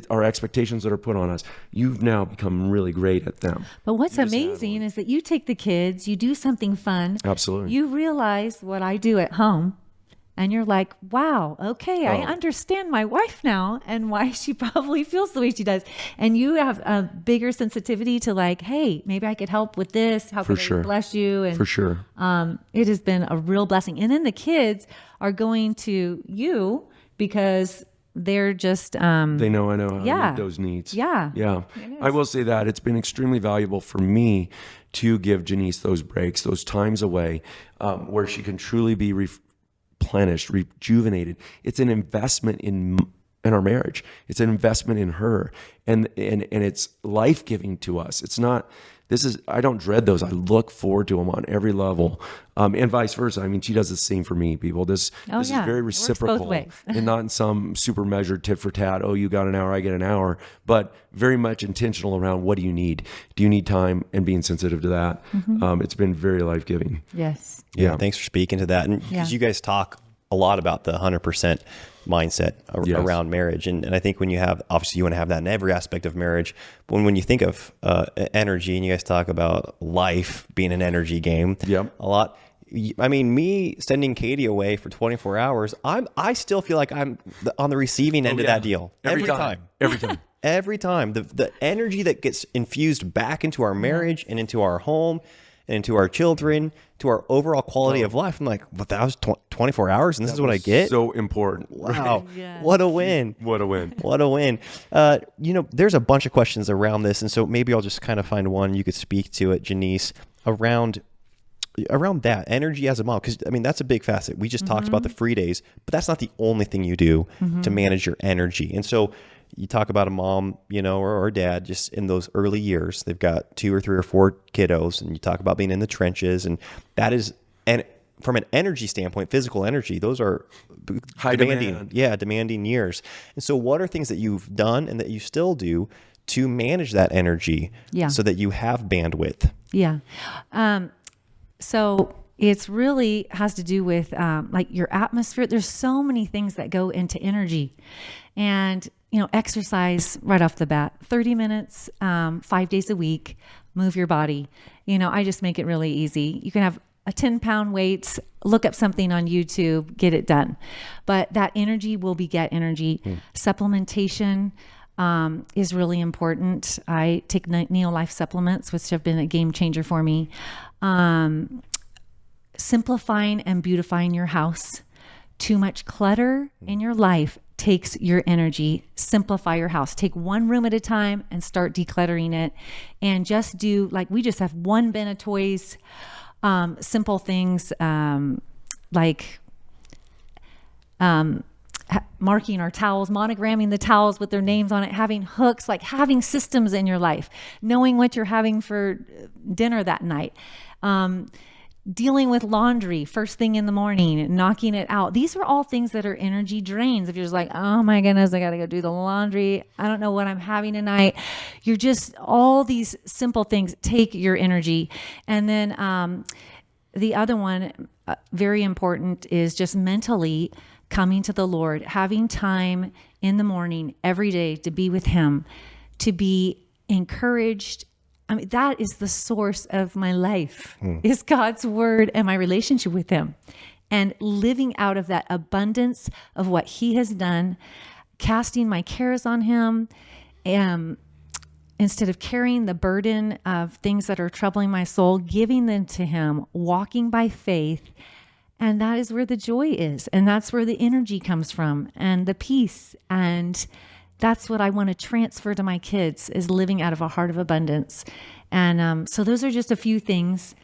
C: our expectations that are put on us, you've now become really great at them.
D: But what's amazing is that you take the kids, you do something fun.
C: Absolutely.
D: You realize what I do at home. And you're like, wow, okay, I understand my wife now and why she probably feels the way she does. And you have a bigger sensitivity to like, hey, maybe I could help with this. How can I bless you? And
C: for sure.
D: It has been a real blessing. And then the kids are going to you because they're just...
C: they know I know how to meet those needs.
D: Yeah.
C: Yeah. I will say that it's been extremely valuable for me to give Jenise those breaks, those times away where she can truly be replenished, rejuvenated. It's an investment in in our marriage. It's an investment in her, and it's life-giving to us. It's not. I don't dread those. I look forward to them on every level, and vice versa. I mean, she does the same for me, people. This is very reciprocal, and not in some super measured tit for tat. Oh, you got an hour, I get an hour, but very much intentional around what do you need? Do you need time? And being sensitive to that. It's been very life-giving.
D: Yes.
A: Yeah. Thanks for speaking to that. And because you guys talk a lot about the 100% mindset around marriage. And I think when you have, obviously you want to have that in every aspect of marriage. But when you think of energy, and you guys talk about life being an energy game a lot. I mean, me sending Katie away for 24 hours, I still feel like I'm on the receiving end of that deal. Every time. Every time. The energy that gets infused back into our marriage and into our home and into our children, to our overall quality of life. I'm like, but that was 24 hours and this is what I get?
C: So important.
A: Wow. What a win.
C: What a win.
A: What a win. There's a bunch of questions around this. And so maybe I'll just kind of find one you could speak to it, Jenise, around that energy as a mom. Because I mean, that's a big facet. We just talked about the free days, but that's not the only thing you do to manage your energy. And so you talk about a mom, or dad, just in those early years, they've got 2 or 3 or 4 kiddos, and you talk about being in the trenches, and that is, and from an energy standpoint, physical energy, those are
C: high
A: demanding,
C: demand.
A: demanding years. And so what are things that you've done and that you still do to manage that energy so that you have bandwidth?
D: Yeah. So it's really has to do with like your atmosphere. There's so many things that go into energy, and exercise right off the bat, 30 minutes, 5 days a week, move your body. I just make it really easy. You can have a 10-pound weights, look up something on YouTube, get it done. But that energy will beget energy. Supplementation is really important. I take Neo Life supplements, which have been a game changer for me. Simplifying and beautifying your house. Too much clutter in your life takes your energy. Simplify your house. Take one room at a time and start decluttering it. And just do, like, we just have one bin of toys, simple things like marking our towels, monogramming the towels with their names on it, having hooks, like having systems in your life, knowing what you're having for dinner that night. Dealing with laundry first thing in the morning, knocking it out. These are all things that are energy drains. If you're just like, oh my goodness, I got to go do the laundry. I don't know what I'm having tonight. You're just, all these simple things take your energy. And then the other one, very important, is just mentally coming to the Lord, having time in the morning every day to be with Him, to be encouraged. I mean, that is the source of my life, is God's word and my relationship with Him, and living out of that abundance of what He has done, casting my cares on Him, instead of carrying the burden of things that are troubling my soul, giving them to Him, walking by faith. And that is where the joy is. And that's where the energy comes from, and the peace. And that's what I want to transfer to my kids, is living out of a heart of abundance. And so those are just a few things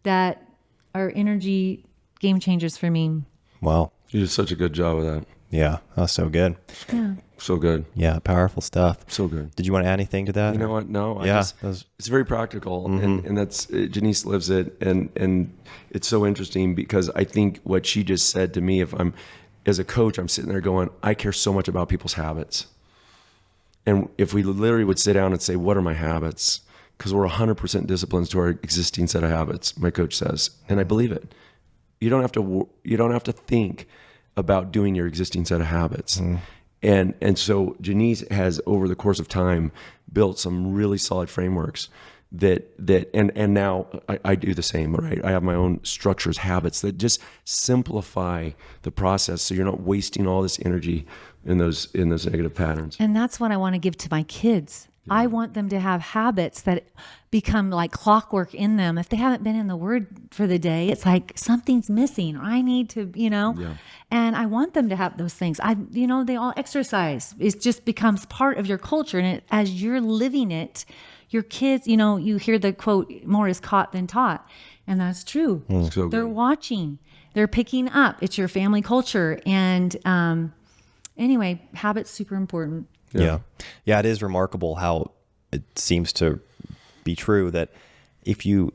D: that are energy game changers for me.
A: Wow.
C: You did such a good job of that.
A: Yeah, that's so good.
D: Yeah.
C: So good.
A: Yeah, powerful stuff.
C: So good.
A: Did you want to add anything to that?
C: You know what? No. It's very practical, and that's Jenise lives it, and it's so interesting because I think what she just said to me, if I'm as a coach, I'm sitting there going, I care so much about people's habits. And if we literally would sit down and say, what are my habits? Because we're 100% disciplines to our existing set of habits, my coach says, and I believe it. You don't have to think about doing your existing set of habits. And so Jenise has, over the course of time, built some really solid frameworks and now I do the same, right? I have my own structures, habits that just simplify the process, so you're not wasting all this energy in those negative patterns.
D: And that's what I want to give to my kids. Yeah. I want them to have habits that become like clockwork in them. If they haven't been in the Word for the day, it's like something's missing. I need to, and I want them to have those things. They all exercise. It just becomes part of your culture. And as you're living it, your kids, you hear the quote, more is caught than taught. And that's true. So they're watching, they're picking up. It's your family culture. And Anyway, habits super important.
A: Yeah. Yeah, it is remarkable how it seems to be true that if you,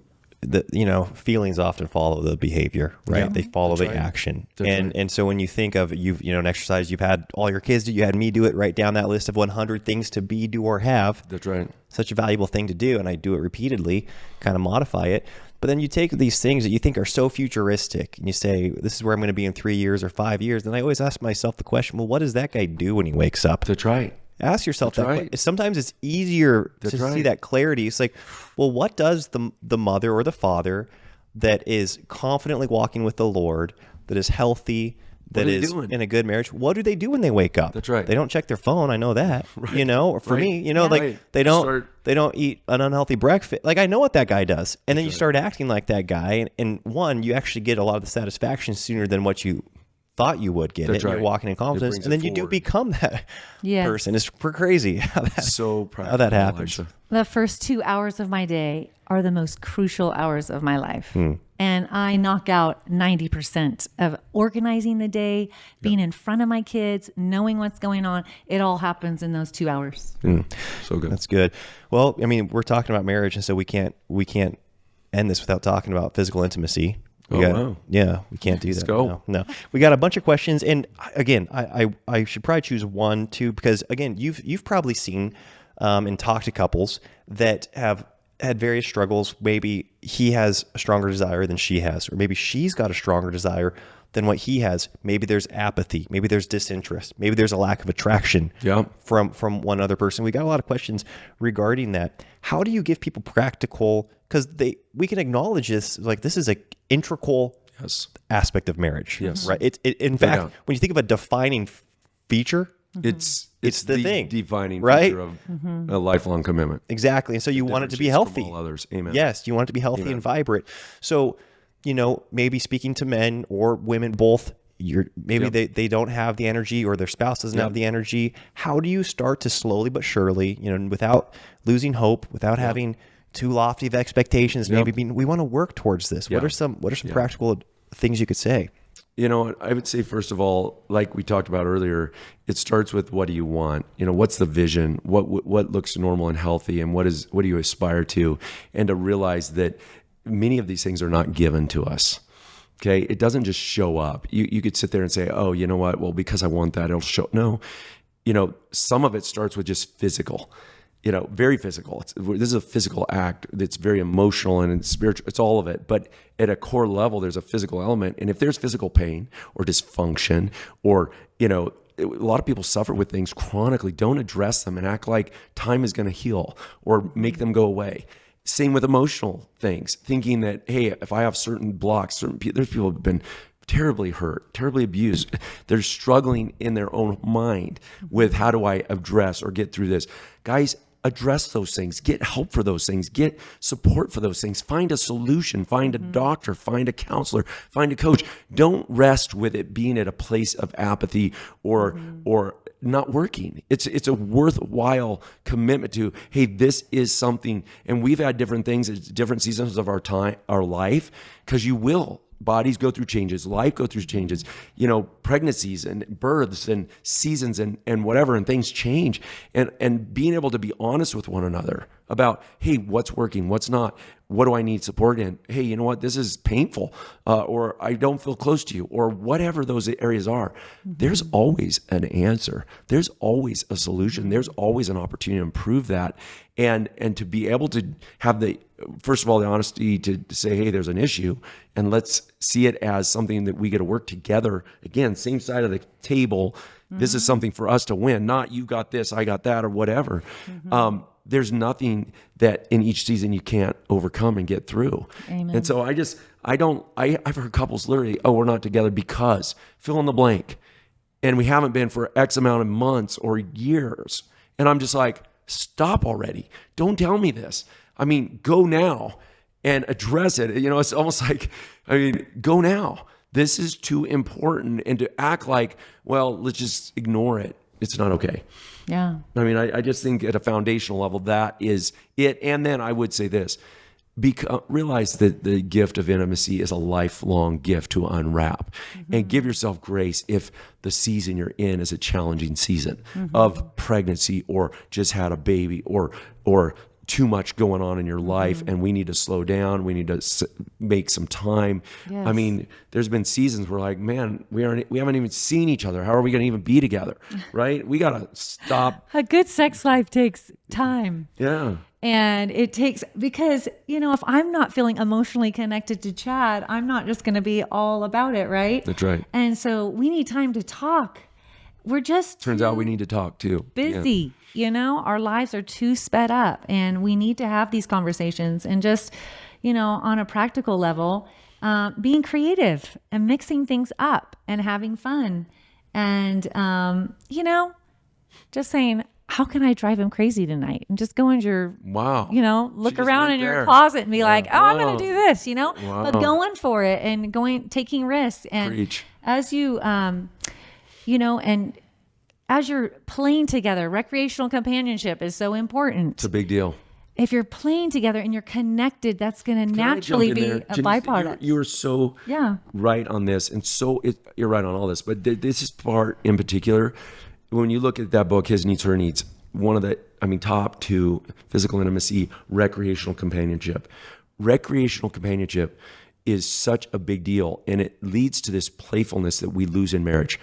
A: feelings often follow the behavior, right?
C: Yeah.
A: They follow
C: That's
A: the
C: right.
A: action.
C: That's right.
A: And so when you think of, an exercise you've had all your kids do, you had me do it, write down that list of 100 things to be, do, or have.
C: That's right.
A: Such a valuable thing to do. And I do it repeatedly, kind of modify it. But then you take these things that you think are so futuristic and you say, this is where I'm going to be in 3 years or 5 years. And I always ask myself the question, well, what does that guy do when he wakes up?
C: That's right.
A: Ask yourself
C: That's
A: that.
C: right.
A: Sometimes it's easier to see
C: right.
A: that clarity. It's like, well, what does the mother or the father that is confidently walking with the Lord, that is healthy, that
C: are they
A: is
C: doing?
A: in a good marriage, what do they do when they wake up?
C: That's right.
A: They don't check their phone. I know that.
C: Right.
A: Or for
C: Right.
A: me,
D: Yeah.
A: like
C: Right.
A: they don't eat an unhealthy breakfast. Like I know what that guy does. And then you start acting like that guy. And one, you actually get a lot of the satisfaction sooner than what you thought you would get.
C: That's
A: You're
C: right.
A: walking in confidence.
C: brings
A: And then
C: it
A: you do
C: forward.
A: become that
D: Yes.
A: person. It's crazy how that,
C: So proud.
A: how that happens.
D: The first 2 hours of my day are the most crucial hours of my life. And I knock out 90% of organizing the day, being in front of my kids, knowing what's going on. It all happens in those 2 hours.
C: So good.
A: That's good. Well, I mean, we're talking about marriage, and so we can't end this without talking about physical intimacy.
C: Wow.
A: Yeah, we can't do that.
C: go.
A: No, we got a bunch of questions, and again, I should probably choose 1, 2, because again, you've probably seen and talked to couples that have had various struggles. Maybe he has a stronger desire than she has, or maybe she's got a stronger desire than what he has. Maybe there's apathy. Maybe there's disinterest. Maybe there's a lack of attraction from one other person. We got a lot of questions regarding that. How do you give people practical, because we can acknowledge this, like this is a integral aspect of marriage.
C: Yes.
A: Right. In fact,
C: doubt.
A: when you think of a defining feature,
C: It's
A: the thing,
C: defining
A: right?
C: feature of a lifelong commitment.
A: exactly. And so you want it to be
C: Differentiates
A: healthy.
C: from all others. Amen.
A: Yes, you want it to be healthy and vibrant. So, maybe speaking to men or women, both, maybe they don't have the energy, or their spouse doesn't have the energy. How do you start to slowly but surely, without losing hope, without having too lofty of expectations, maybe we want to work towards this. What are some practical things you could say?
C: I would say, first of all, like we talked about earlier, it starts with, what do you want? What's the vision? What looks normal and healthy, and what do you aspire to? And to realize that many of these things are not given to us. Okay. It doesn't just show up. You could sit there and say, oh, you know what? Well, because I want that, it'll show. No, some of it starts with just physical, very physical. This is a physical act that's very emotional and it's spiritual. It's all of it. But at a core level, there's a physical element. And if there's physical pain or dysfunction, or, a lot of people suffer with things chronically, don't address them and act like time is going to heal or make them go away. Same with emotional things, thinking that, hey, if I have certain blocks, there's people who've been terribly hurt, terribly abused. They're struggling in their own mind with, how do I address or get through this? Guys, address those things, get help for those things, get support for those things, find a solution, find a doctor, find a counselor, find a coach. Don't rest with it being at a place of apathy or not working. It's a worthwhile commitment to, hey, this is something. And we've had different things at different seasons of our life, because you will. Bodies go through changes, life go through changes, pregnancies and births and seasons and whatever, and things change. And being able to be honest with one another about, hey, what's working, what's not, what do I need support in? Hey, you know what, this is painful, or I don't feel close to you, or whatever those areas are. There's always an answer. There's always a solution. There's always an opportunity to improve that. And to be able to have first of all, the honesty to say, hey, there's an issue, and let's see it as something that we get to work together. Again, same side of the table. This is something for us to win, not you got this, I got that, or whatever. There's nothing that in each season you can't overcome and get through.
D: Amen.
C: And so I've heard couples literally, oh, we're not together because fill in the blank. And we haven't been for X amount of months or years. And I'm just like, stop already. Don't tell me this. I mean, go now and address it. It's almost like, go now. This is too important. And to act like, well, let's just ignore it. It's not okay.
D: Yeah.
C: I just think at a foundational level, that is it. And then I would say this, realize that the gift of intimacy is a lifelong gift to unwrap, and give yourself grace if the season you're in is a challenging season of pregnancy, or just had a baby, or too much going on in your life, and we need to slow down. We need to make some time.
D: Yes.
C: I mean, there's been seasons where like, man, we haven't even seen each other. How are we going to even be together? Right? We got to stop.
D: A good sex life takes time.
C: Yeah.
D: And it takes, because, if I'm not feeling emotionally connected to Chad, I'm not just going to be all about it, right?
C: That's right.
D: And so we need time to talk. We're just
C: Turns out we need to talk too.
D: busy. Our lives are too sped up, and we need to have these conversations, and just, on a practical level, being creative and mixing things up and having fun. And, just saying, how can I drive him crazy tonight? And just go into your,
C: Wow.
D: look
C: She just
D: around
C: went
D: in your
C: there.
D: closet and be like, oh, I'm
C: Wow.
D: going to do this,
C: Wow.
D: but going for it and taking risks. And
C: Preach.
D: as you, and as you're playing together, recreational companionship is so important.
C: It's a big deal.
D: If you're playing together and you're connected, that's going to
C: Can I
D: naturally
C: jump in
D: be
C: there?
D: a
C: Jenise,
D: byproduct.
C: You are so right on this, and you're right on all this. But this is part in particular. When you look at that book, His Needs, Her Needs, one of the top 2: physical intimacy, recreational companionship. Recreational companionship is such a big deal, and it leads to this playfulness that we lose in marriage.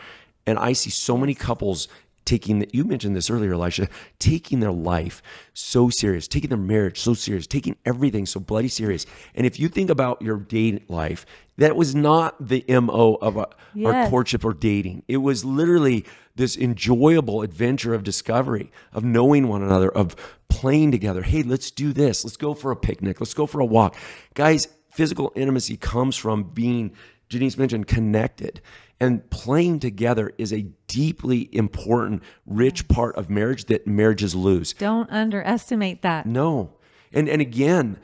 C: And I see so many couples you mentioned this earlier, Elisha, taking their life so serious, taking their marriage so serious, taking everything so bloody serious. And if you think about your dating life, that was not the MO of our courtship or dating. It was literally this enjoyable adventure of discovery, of knowing one another, of playing together. Hey, let's do this. Let's go for a picnic. Let's go for a walk. Guys, physical intimacy comes from being, Jenise mentioned, connected. And playing together is a deeply important, rich part of marriage that marriages lose.
D: Don't underestimate that.
C: No. And again,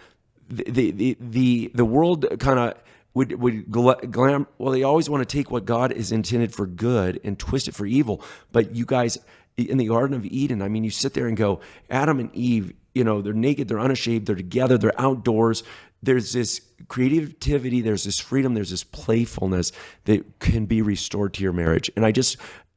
C: the world kind of would glam. Well, they always want to take what God is intended for good and twist it for evil. But you guys, in the Garden of Eden, I mean, you sit there and go, Adam and Eve, they're naked, they're unashamed, they're together, they're outdoors. There's this creativity, there's this freedom, there's this playfulness that can be restored to your marriage. And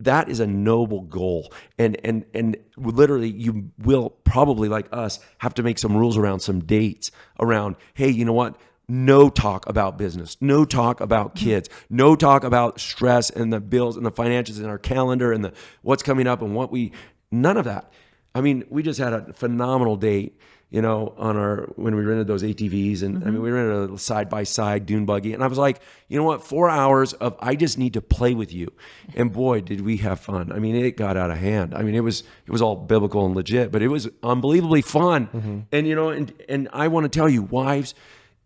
C: that is a noble goal. And literally, you will probably, like us, have to make some rules around some dates around, hey, you know what? No talk about business, no talk about kids, no talk about stress and the bills and the financials in our calendar and what's coming up and none of that. I mean, we just had a phenomenal date, when we rented those ATVs, and I mean, we rented a side-by-side dune buggy, and I was like, you know what, 4 hours of, I just need to play with you. And boy, did we have fun. I mean, it got out of hand. I mean, it was all biblical and legit, but it was unbelievably fun. And, and I want to tell you, wives,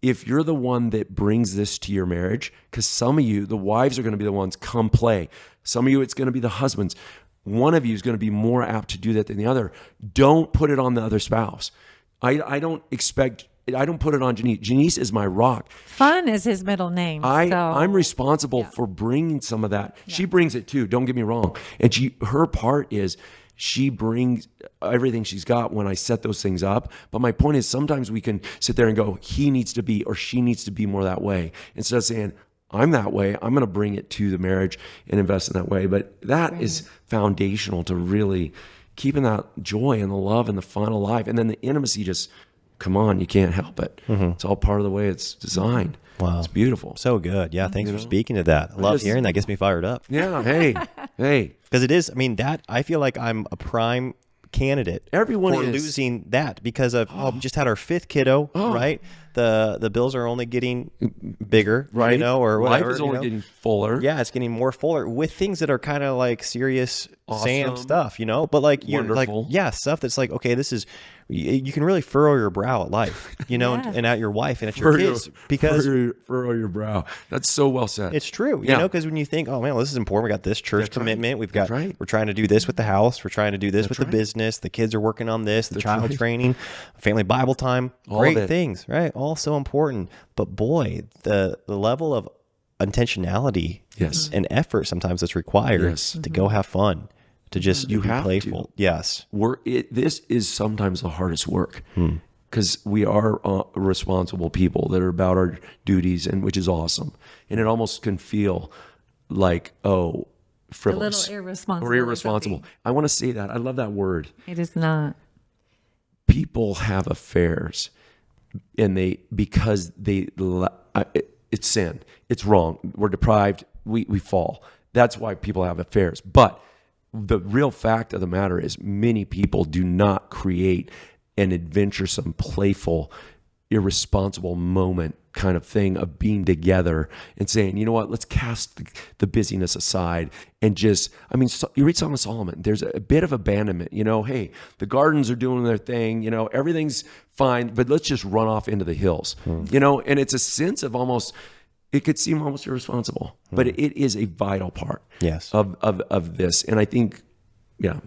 C: if you're the one that brings this to your marriage, because some of you, the wives are going to be the ones, come play. Some of you, it's going to be the husbands. One of you is going to be more apt to do that than the other. Don't put it on the other spouse. I don't put it on Jenise. Jenise is my rock.
D: Fun is his middle name.
C: I'm responsible for bringing some of that. Yeah. She brings it too. Don't get me wrong. And her part is she brings everything she's got when I set those things up. But my point is, sometimes we can sit there and go, he needs to be, or she needs to be more that way. Instead of saying, I'm that way, I'm going to bring it to the marriage and invest in that way. But that is foundational to really keeping that joy and the love and the fun alive. And then the intimacy just, come on, you can't help it. It's all part of the way it's designed.
A: Wow.
C: It's beautiful.
A: So good. Yeah. Thanks for speaking to that. I love hearing that. Gets me fired up.
C: Yeah. Hey.
A: Because it is, I feel like I'm a prime candidate
C: Everyone
A: for
C: is
A: losing that because of we just had our 5th kiddo, right? The bills are only getting bigger,
C: right?
A: Or whatever.
C: Life is only getting fuller.
A: Yeah, it's getting more fuller with things that are kind of like serious Sam stuff, but like you're
C: wonderful.
A: like stuff that's like, okay, this is, you can really furrow your brow at life, and at your wife and at your kids because
C: furrow your brow. That's so well said.
A: It's true, because when you think, oh man, well, this is important. We got this church commitment. We've got, we're trying to do this with the house. We're trying to do this with the business. The kids are working on this, the child training, family Bible time, great things, right? All so important. But boy, the level of intentionality and effort sometimes that's required to go have fun, to just be playful. Yes.
C: This is sometimes the hardest work. because we are responsible people that are about our duties, and which is awesome. And it almost can feel like, frivolous
D: little irresponsible.
C: or irresponsible. I want to say that. I love that word.
D: It is not.
C: People have affairs, and because it's sin. It's wrong. We're deprived. We fall. That's why people have affairs. But the real fact of the matter is many people do not create an adventuresome, playful, irresponsible moment kind of thing of being together and saying, you know what, let's cast the busyness aside and just, you read Song of Solomon, there's a bit of abandonment, hey, the gardens are doing their thing, everything's fine, but let's just run off into the hills, and it's a sense of almost, it could seem almost irresponsible, but it is a vital part of this. And I think,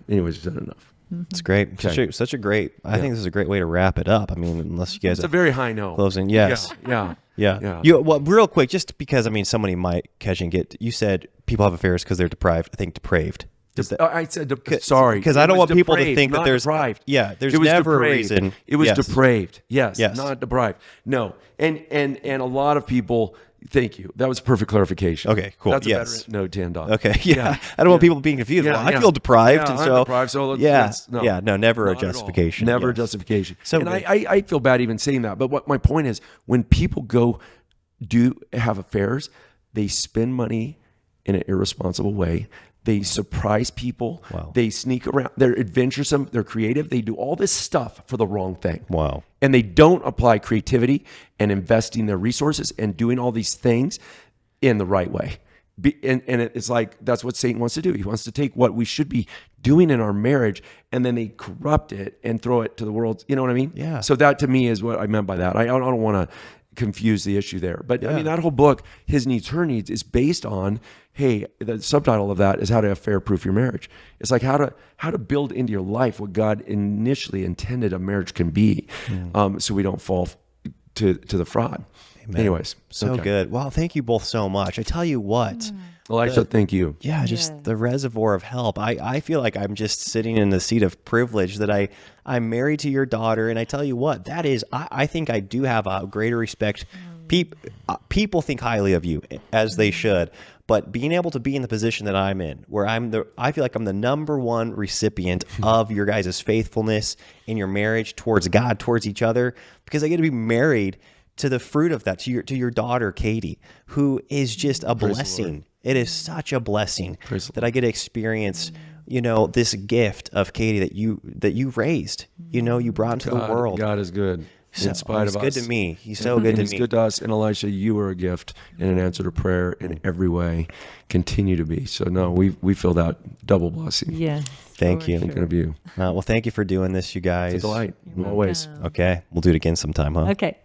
C: anyways, I've said enough.
A: It's great.
C: Okay.
A: Such a great, I think this is a great way to wrap it up. Unless you guys
C: it's a very high note.
A: Closing. Yes.
C: Yeah.
A: Well, real quick, just because, somebody might catch and get, you said people have affairs because they're deprived. I think depraved.
C: I said, sorry.
A: Because I don't want people to think that there's,
C: deprived.
A: Yeah, there's never a reason.
C: It was depraved. Yes.
A: Yes.
C: Not deprived. No. And a lot of people, thank you. That was perfect clarification.
A: Okay, cool.
C: That's a better note to end on.
A: Okay, yeah. I don't want people being confused.
C: Yeah,
A: well, I feel deprived, and
C: I'm
A: so
C: deprived, so
A: never a
C: not
A: justification.
C: Never a
A: Yes.
C: justification.
A: So
C: and
A: good.
C: I feel bad even saying that. But what my point is, when people do have affairs, they spend money in an irresponsible way. They surprise people.
A: Wow.
C: They sneak around. They're adventuresome. They're creative. They do all this stuff for the wrong thing.
A: Wow.
C: And they don't apply creativity and investing their resources and doing all these things in the right way. And it's like, that's what Satan wants to do. He wants to take what we should be doing in our marriage, and then they corrupt it and throw it to the world. You know what I mean?
A: Yeah.
C: So that to me is what I meant by that. I don't want to confuse the issue there. But that whole book, His Needs, Her Needs, is based on, hey, the subtitle of that is how to affair-proof your marriage. It's like how to build into your life what God initially intended a marriage can be, so we don't fall to the fraud.
A: Amen.
C: Anyways.
A: So good. Well, thank you both so much. I tell you what.
C: Elisha, thank you.
A: Yeah, just the reservoir of help. I feel like I'm just sitting in the seat of privilege that I'm married to your daughter. And I tell you what, that is, I think I do have a greater respect. People think highly of you, as they should. But being able to be in the position that I'm in, where I feel like I'm the number one recipient of your guys' faithfulness in your marriage towards God, towards each other, because I get to be married to the fruit of that, to your daughter, Katie, who is just a blessing. It is such a blessing that I get to experience, this gift of Katie that you raised, you brought into the world.
C: God is good. In spite of us.
A: He's good to me. He's so good to me.
C: He's good to us. And Elisha, you are a gift and an answer to prayer in every way. Continue to be. So no, we feel that double blessing.
D: Yes.
A: Thank you.
C: Thinking of you.
A: Well, thank you for doing this, you guys.
C: It's a delight. Always.
A: Okay. We'll do it again sometime, huh?
D: Okay.